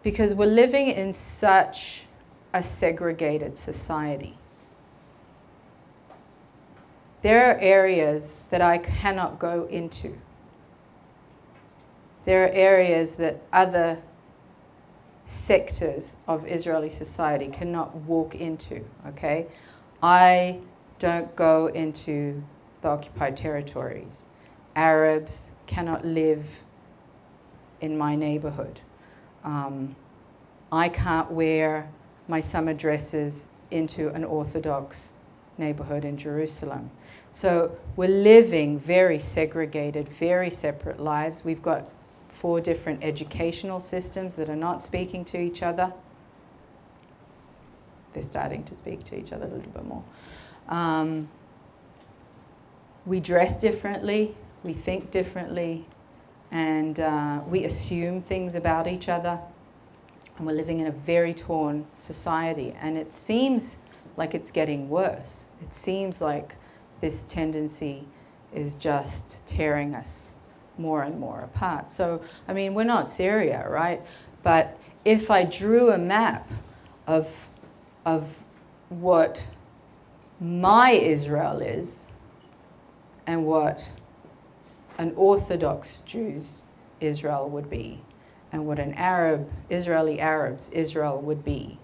Because we're living in such a segregated society. There are areas that I cannot go into. There are areas that other sectors of Israeli society cannot walk into, okay? I don't go into the occupied territories. Arabs cannot live in my neighborhood. I can't wear my summer dresses into an Orthodox neighborhood in Jerusalem. So we're living very segregated, very separate lives. We've got 4 different educational systems that are not speaking to each other. They're starting to speak to each other a little bit more. We dress differently, we think differently, and we assume things about each other. And we're living in a very torn society. And it seems like it's getting worse. It seems like this tendency is just tearing us more and more apart. So, I mean, we're not Syria, right? But if I drew a map of what my Israel is and what an Orthodox Jew's Israel would be and what an Israeli Arab's Israel would be,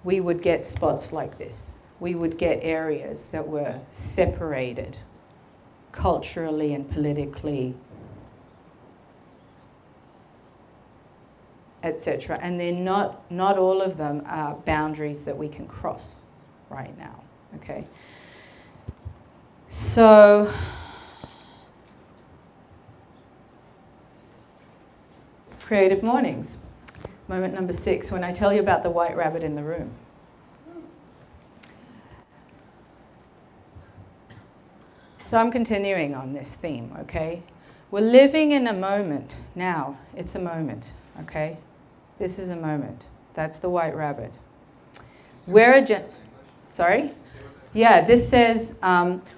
we would get spots like this. We would get areas that were separated culturally and politically, etc. And they're not all of them are boundaries that we can cross right now, okay? So, Creative Mornings, moment number 6, when I tell you about the white rabbit in the room. So I'm continuing on this theme, okay? We're living in a moment now. It's a moment, okay? This is a moment. That's the white rabbit. We're a sorry? Yeah, this says,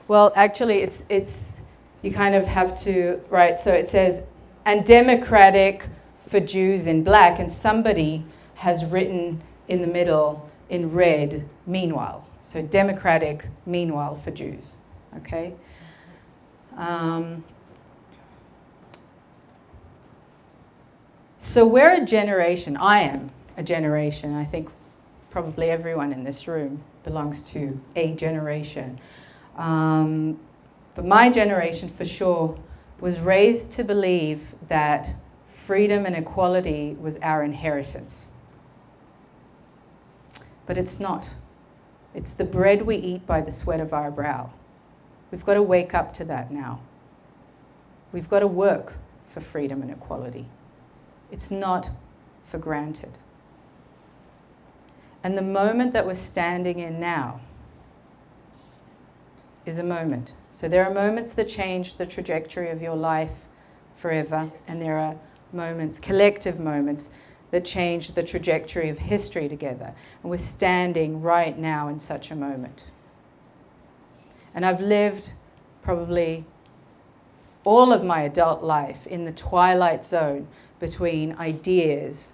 well, actually, it's you kind of have to, right? So it says, and democratic for Jews in black, and somebody has written in the middle in red, meanwhile. So democratic, meanwhile for Jews, okay? So we're a generation, I am a generation, I think probably everyone in this room belongs to a generation. But my generation for sure was raised to believe that freedom and equality was our inheritance. But it's not. It's the bread we eat by the sweat of our brow. We've got to wake up to that now. We've got to work for freedom and equality. It's not for granted. And the moment that we're standing in now is a moment. So there are moments that change the trajectory of your life forever, and there are moments, collective moments, that change the trajectory of history together. And we're standing right now in such a moment. And I've lived probably all of my adult life in the twilight zone between ideas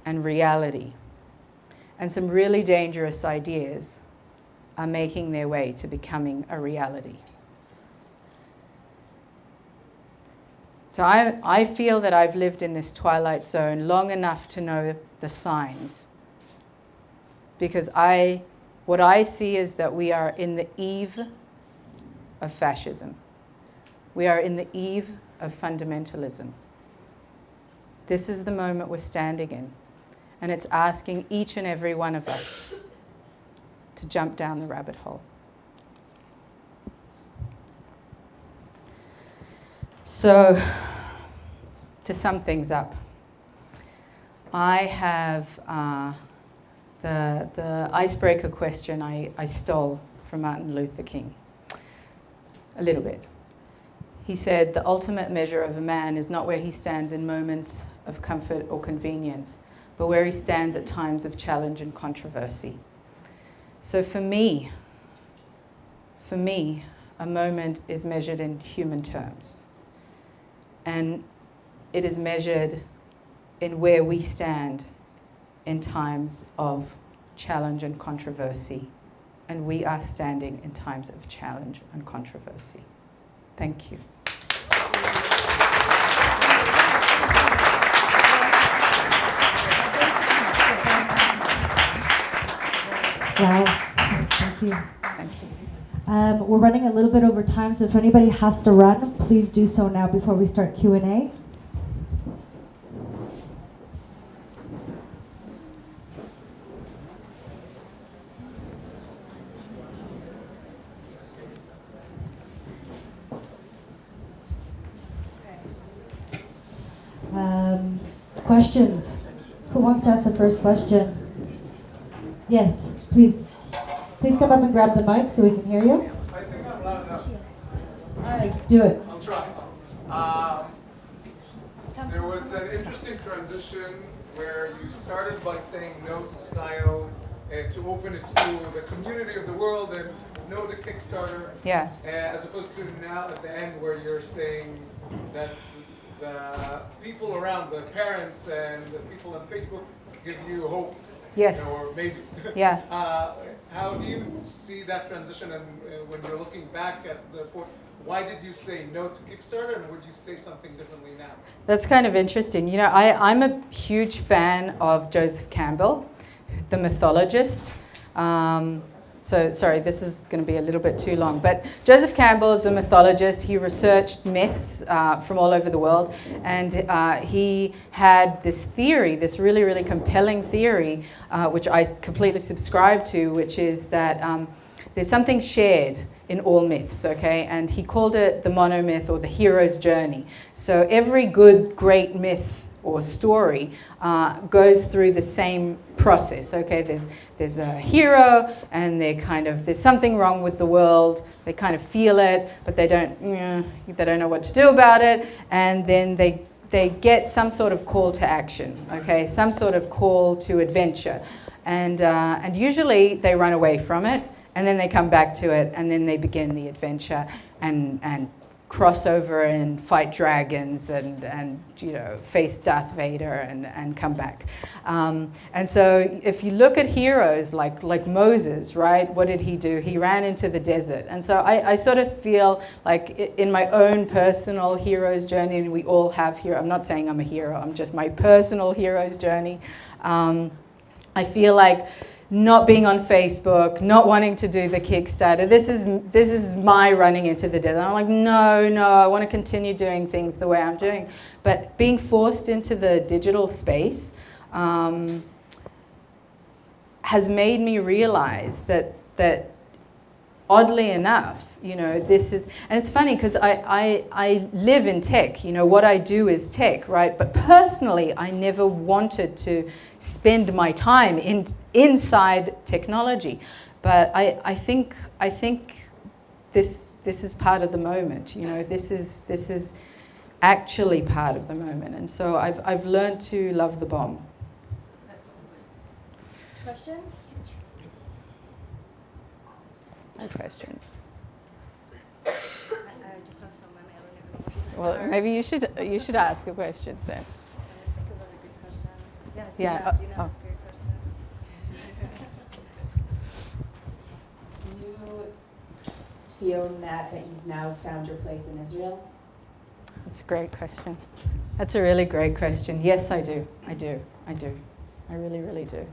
and reality. And some really dangerous ideas are making their way to becoming a reality. So I feel that I've lived in this twilight zone long enough to know the signs. Because what I see is that we are in the eve of fascism. We are in the eve of fundamentalism. This is the moment we're standing in. And it's asking each and every one of us to jump down the rabbit hole. So, to sum things up, I have the icebreaker question I stole from Martin Luther King, a little bit. He said, the ultimate measure of a man is not where he stands in moments of comfort or convenience, but where he stands at times of challenge and controversy. So for me, a moment is measured in human terms. And it is measured in where we stand in times of challenge and controversy. And we are standing in times of challenge and controversy. Thank you. Wow, thank you. Thank you. We're running a little bit over time, so if anybody has to run, please do so now before we start Q&A. Questions? Who wants to ask the first question? Yes, please. Please come up and grab the mic so we can hear you. I think I'm loud enough. All right, do it. I'll try. There was an interesting transition where you started by saying no to SIO and to open it to the community of the world and no to Kickstarter. Yeah. As opposed to now at the end where you're saying that the people around, the parents and the people on Facebook give you hope. Yes. Or maybe. Yeah. How do you see that transition, and when you're looking back at the point, why did you say no to Kickstarter, and would you say something differently now? That's kind of interesting. You know, I'm a huge fan of Joseph Campbell, the mythologist. So, sorry, this is going to be a little bit too long. But Joseph Campbell is a mythologist. He researched myths from all over the world. And he had this theory, this really, really compelling theory, which I completely subscribe to, which is that there's something shared in all myths, okay? And he called it the monomyth or the hero's journey. So every good, great myth or story goes through the same process. Okay, there's a hero, and there's something wrong with the world. They kind of feel it, but they don't know what to do about it. And then they get some sort of call to action. Okay, some sort of call to adventure, and usually they run away from it, and then they come back to it, and then they begin the adventure and cross over and fight dragons and face Darth Vader and come back. And so if you look at heroes like Moses, right, what did he do? He ran into the desert. And so I sort of feel like in my own personal hero's journey, and we all have hero. I'm not saying I'm a hero, I'm just my personal hero's journey. I feel like not being on Facebook, not wanting to do the Kickstarter. This is my running into the desert. I'm like, no, I want to continue doing things the way I'm doing. But being forced into the digital space has made me realize that oddly enough, this is, and it's funny because I live in tech, what I do is tech, right? But personally, I never wanted to spend my time inside technology. But I think this is part of the moment, this is actually part of the moment. And so I've learned to love the bomb. Questions? No questions. I just have so many. I don't even know where to start. Well, maybe you should ask the questions then. Think of a good question. Yeah. Yeah. Do you know what's great questions? Do you feel, Matt, that you've now found your place in Israel? That's a great question. That's a really great question. Yes, I do. I really, really do.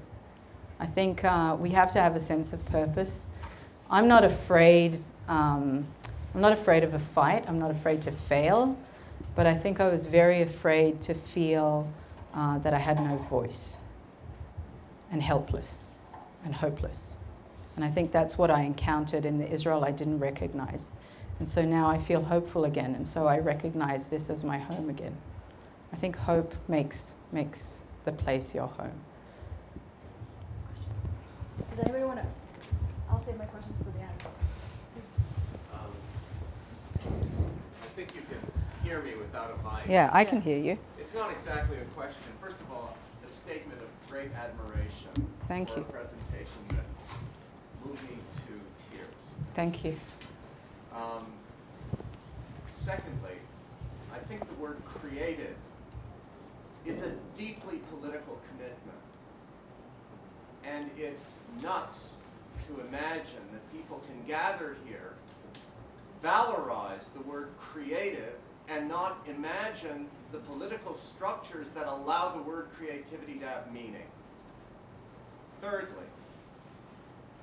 I think we have to have a sense of purpose. I'm not afraid of a fight. I'm not afraid to fail. But I think I was very afraid to feel that I had no voice and helpless and hopeless. And I think that's what I encountered in the Israel I didn't recognize. And so now I feel hopeful again. And so I recognize this as my home again. I think hope makes the place your home. Does anybody want to? I'll save my questions to the end. I think you can hear me without a mic. Yeah, I can hear you. It's not exactly a question. First of all, a statement of great admiration Thank for you. a presentation that moved me to tears. Thank you. Secondly, I think the word creative is a deeply political commitment. And it's nuts to imagine that people can gather here, valorize the word creative, and not imagine the political structures that allow the word creativity to have meaning. Thirdly,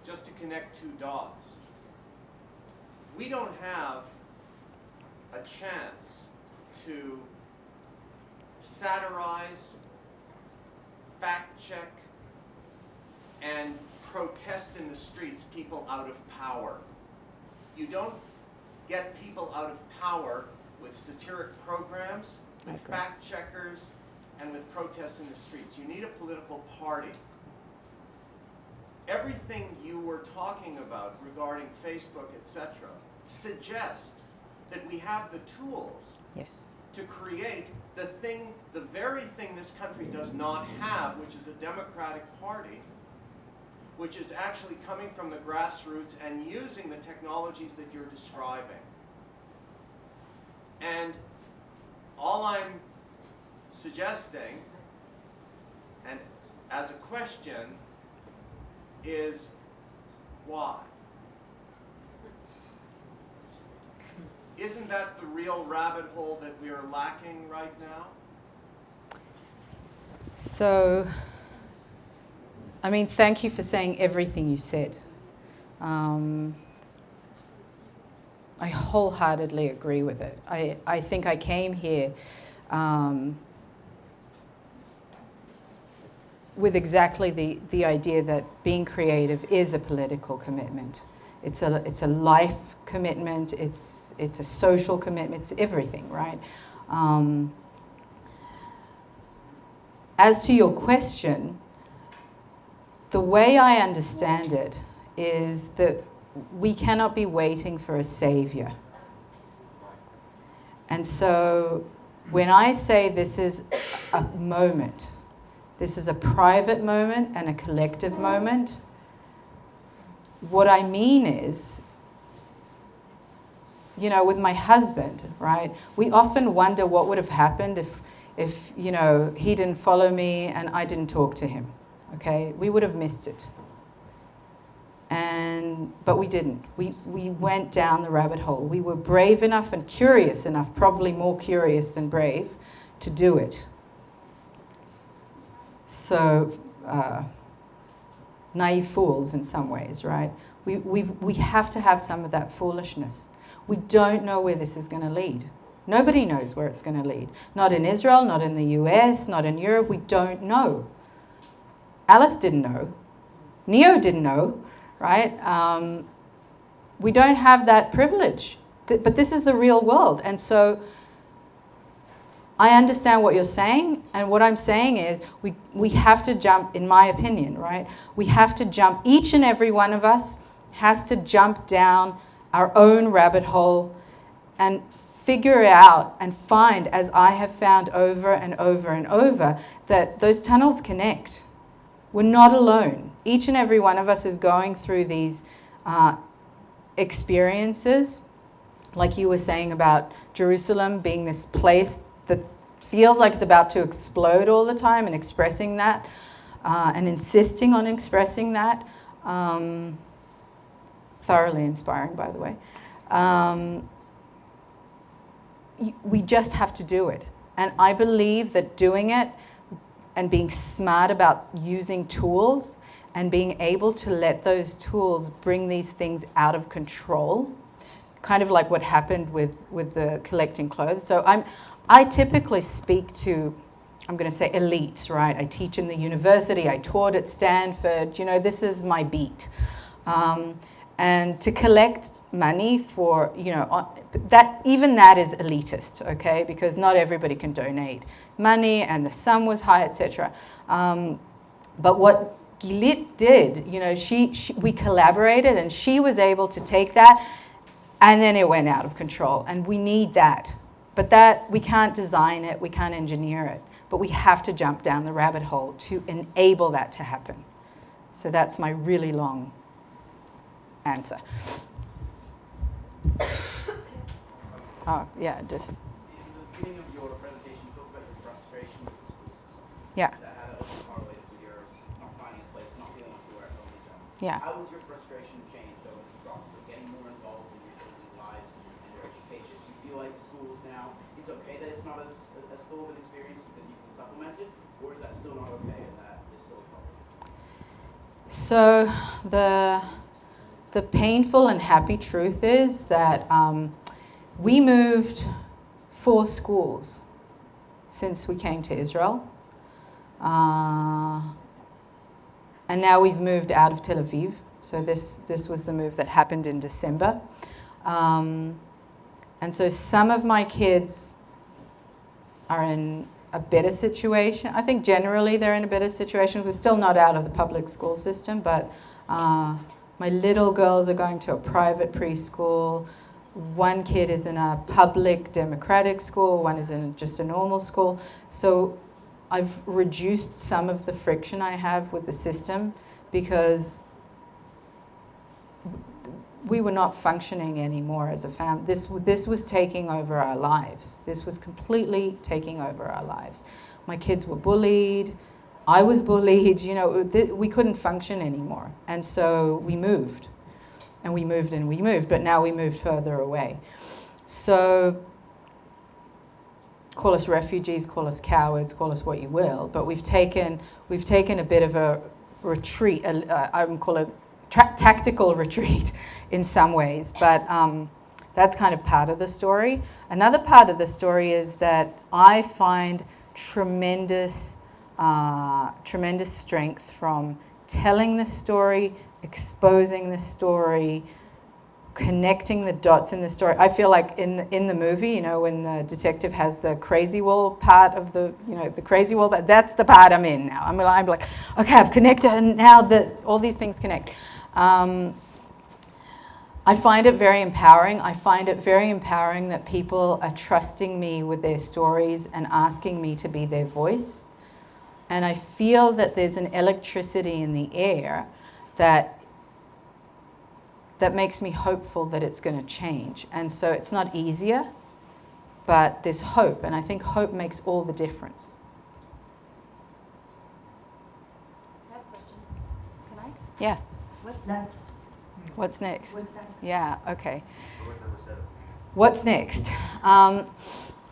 just to connect two dots, we don't have a chance to satirize, fact-check, and protest in the streets people out of power. You don't get people out of power with satiric programs, with fact-checkers, and with protests in the streets. You need a political party. Everything you were talking about regarding Facebook, etc., suggests that we have the tools Yes. to create the very thing this country does not have, which is a democratic party, which is actually coming from the grassroots and using the technologies that you're describing. And all I'm suggesting, and as a question, is why? Isn't that the real rabbit hole that we are lacking right now? So, I mean, thank you for saying everything you said. I wholeheartedly agree with it. I think I came here with exactly the idea that being creative is a political commitment. It's a life commitment. It's a social commitment. It's everything, right? As to your question, the way I understand it is that we cannot be waiting for a savior. And so when I say this is a moment, this is a private moment and a collective moment, what I mean is, you know, with my husband, right, we often wonder what would have happened if you know, he didn't follow me and I didn't talk to him, okay? We would have missed it. But we didn't. We went down the rabbit hole. We were brave enough and curious enough, probably more curious than brave, to do it. So, naive fools in some ways, right? We have to have some of that foolishness. We don't know where this is going to lead. Nobody knows where it's going to lead. Not in Israel, not in the US, not in Europe. We don't know. Alice didn't know. Neo didn't know, right? We don't have that privilege. But this is the real world. And so I understand what you're saying, and what I'm saying is we have to jump, in my opinion, right? We have to jump, each and every one of us has to jump down our own rabbit hole and figure out and find, as I have found over and over and over, that those tunnels connect. We're not alone. Each and every one of us is going through these experiences, like you were saying about Jerusalem being this place that feels like it's about to explode all the time, and expressing that and insisting on expressing that. Thoroughly inspiring, by the way. we just have to do it. And I believe that doing it and being smart about using tools and being able to let those tools bring these things out of control, kind of like what happened with the collecting clothes. So I typically speak to, I'm going to say elites, right? I teach in the university, I taught at Stanford, you know, this is my beat. And to collect money for, you know, that even that is elitist, okay? Because not everybody can donate money, and the sum was high, etc. But what Gilit did, you know, we collaborated, and she was able to take that, and then it went out of control, and we need that. But that, we can't design it, we can't engineer it, but we have to jump down the rabbit hole to enable that to happen. So that's my really long answer. Oh, yeah, just. In the beginning of your presentation, you talked about your frustration with the school system. Yeah. That had a correlated with your not finding a place, not feeling like you were at home in general. Yeah. How has your frustration changed over this process of getting more involved in your children's lives and their education? Do you feel like schools now, it's okay that it's not as full of an experience because you can supplement it, or is that still not okay and that is still a problem? So the painful and happy truth is that we moved 4 schools since we came to Israel. And now we've moved out of Tel Aviv. So this was the move that happened in December. And so some of my kids are in a better situation. I think generally they're in a better situation. We're still not out of the public school system, but my little girls are going to a private preschool. One kid is in a public democratic school, one is in just a normal school. So I've reduced some of the friction I have with the system because we were not functioning anymore as a family. This was taking over our lives. This was completely taking over our lives. My kids were bullied. I was bullied. You know, we couldn't function anymore. And so we moved. And we moved and we moved, but now we moved further away. So call us refugees, call us cowards, call us what you will, but we've taken a bit of a retreat, I would call it tactical retreat in some ways, but that's kind of part of the story. Another part of the story is that I find tremendous strength from telling the story, exposing the story, connecting the dots in the story. I feel like in the movie, you know, when the detective has the crazy wall part of the, you know, the crazy wall, but that's the part I'm in now. I'm like, okay, I've connected, and now that all these things connect. I find it very empowering. I find it very empowering that people are trusting me with their stories and asking me to be their voice. And I feel that there's an electricity in the air that makes me hopeful that it's going to change. And so it's not easier, but there's hope. And I think hope makes all the difference. I have questions. Can I? Yeah. What's next? What's next? What's next? Yeah, okay. What's next?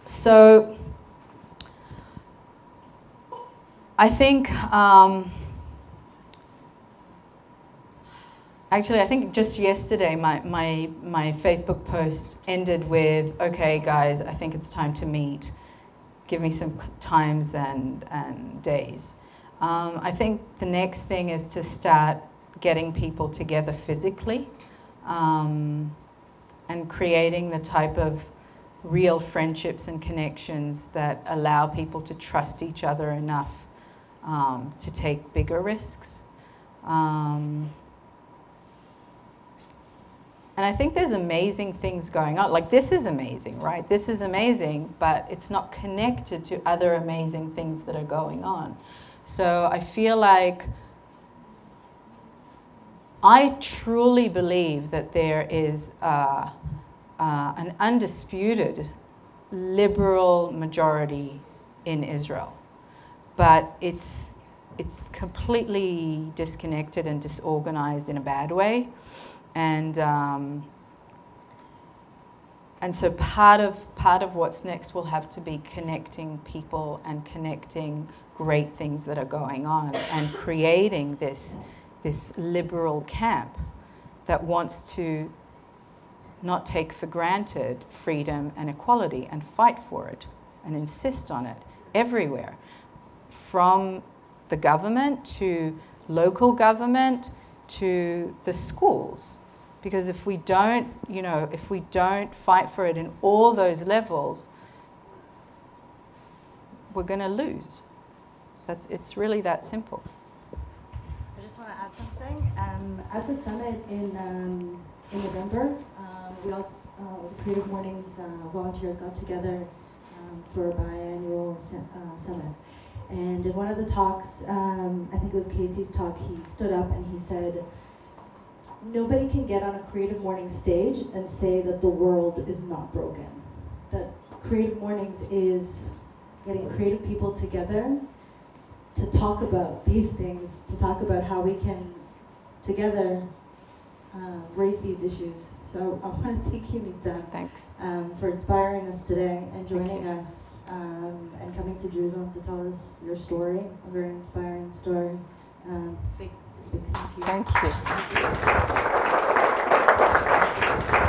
So I think, actually, I think just yesterday my Facebook post ended with, okay, guys, I think it's time to meet. Give me some times and days. I think the next thing is to start getting people together physically and creating the type of real friendships and connections that allow people to trust each other enough to take bigger risks. And I think there's amazing things going on. Like, this is amazing, right? This is amazing, but it's not connected to other amazing things that are going on. So I feel like I truly believe that there is an undisputed liberal majority in Israel, but it's completely disconnected and disorganized in a bad way. And And so part of what's next will have to be connecting people and connecting great things that are going on and creating this liberal camp that wants to not take for granted freedom and equality and fight for it and insist on it everywhere, from the government to local government to the schools. Because if we don't, if we don't fight for it in all those levels, we're going to lose. It's really that simple. I just want to add something. At the summit in November, we all, the Creative Mornings volunteers got together for a biannual summit. And in one of the talks, I think it was Casey's talk, he stood up and he said, nobody can get on a Creative Mornings stage and say that the world is not broken. That Creative Mornings is getting creative people together to talk about these things, to talk about how we can together raise these issues. So I want to thank you, Nitzan, Thanks. for inspiring us today and joining us and coming to Jerusalem to tell us your story, a very inspiring story. Big thank you. Thank you.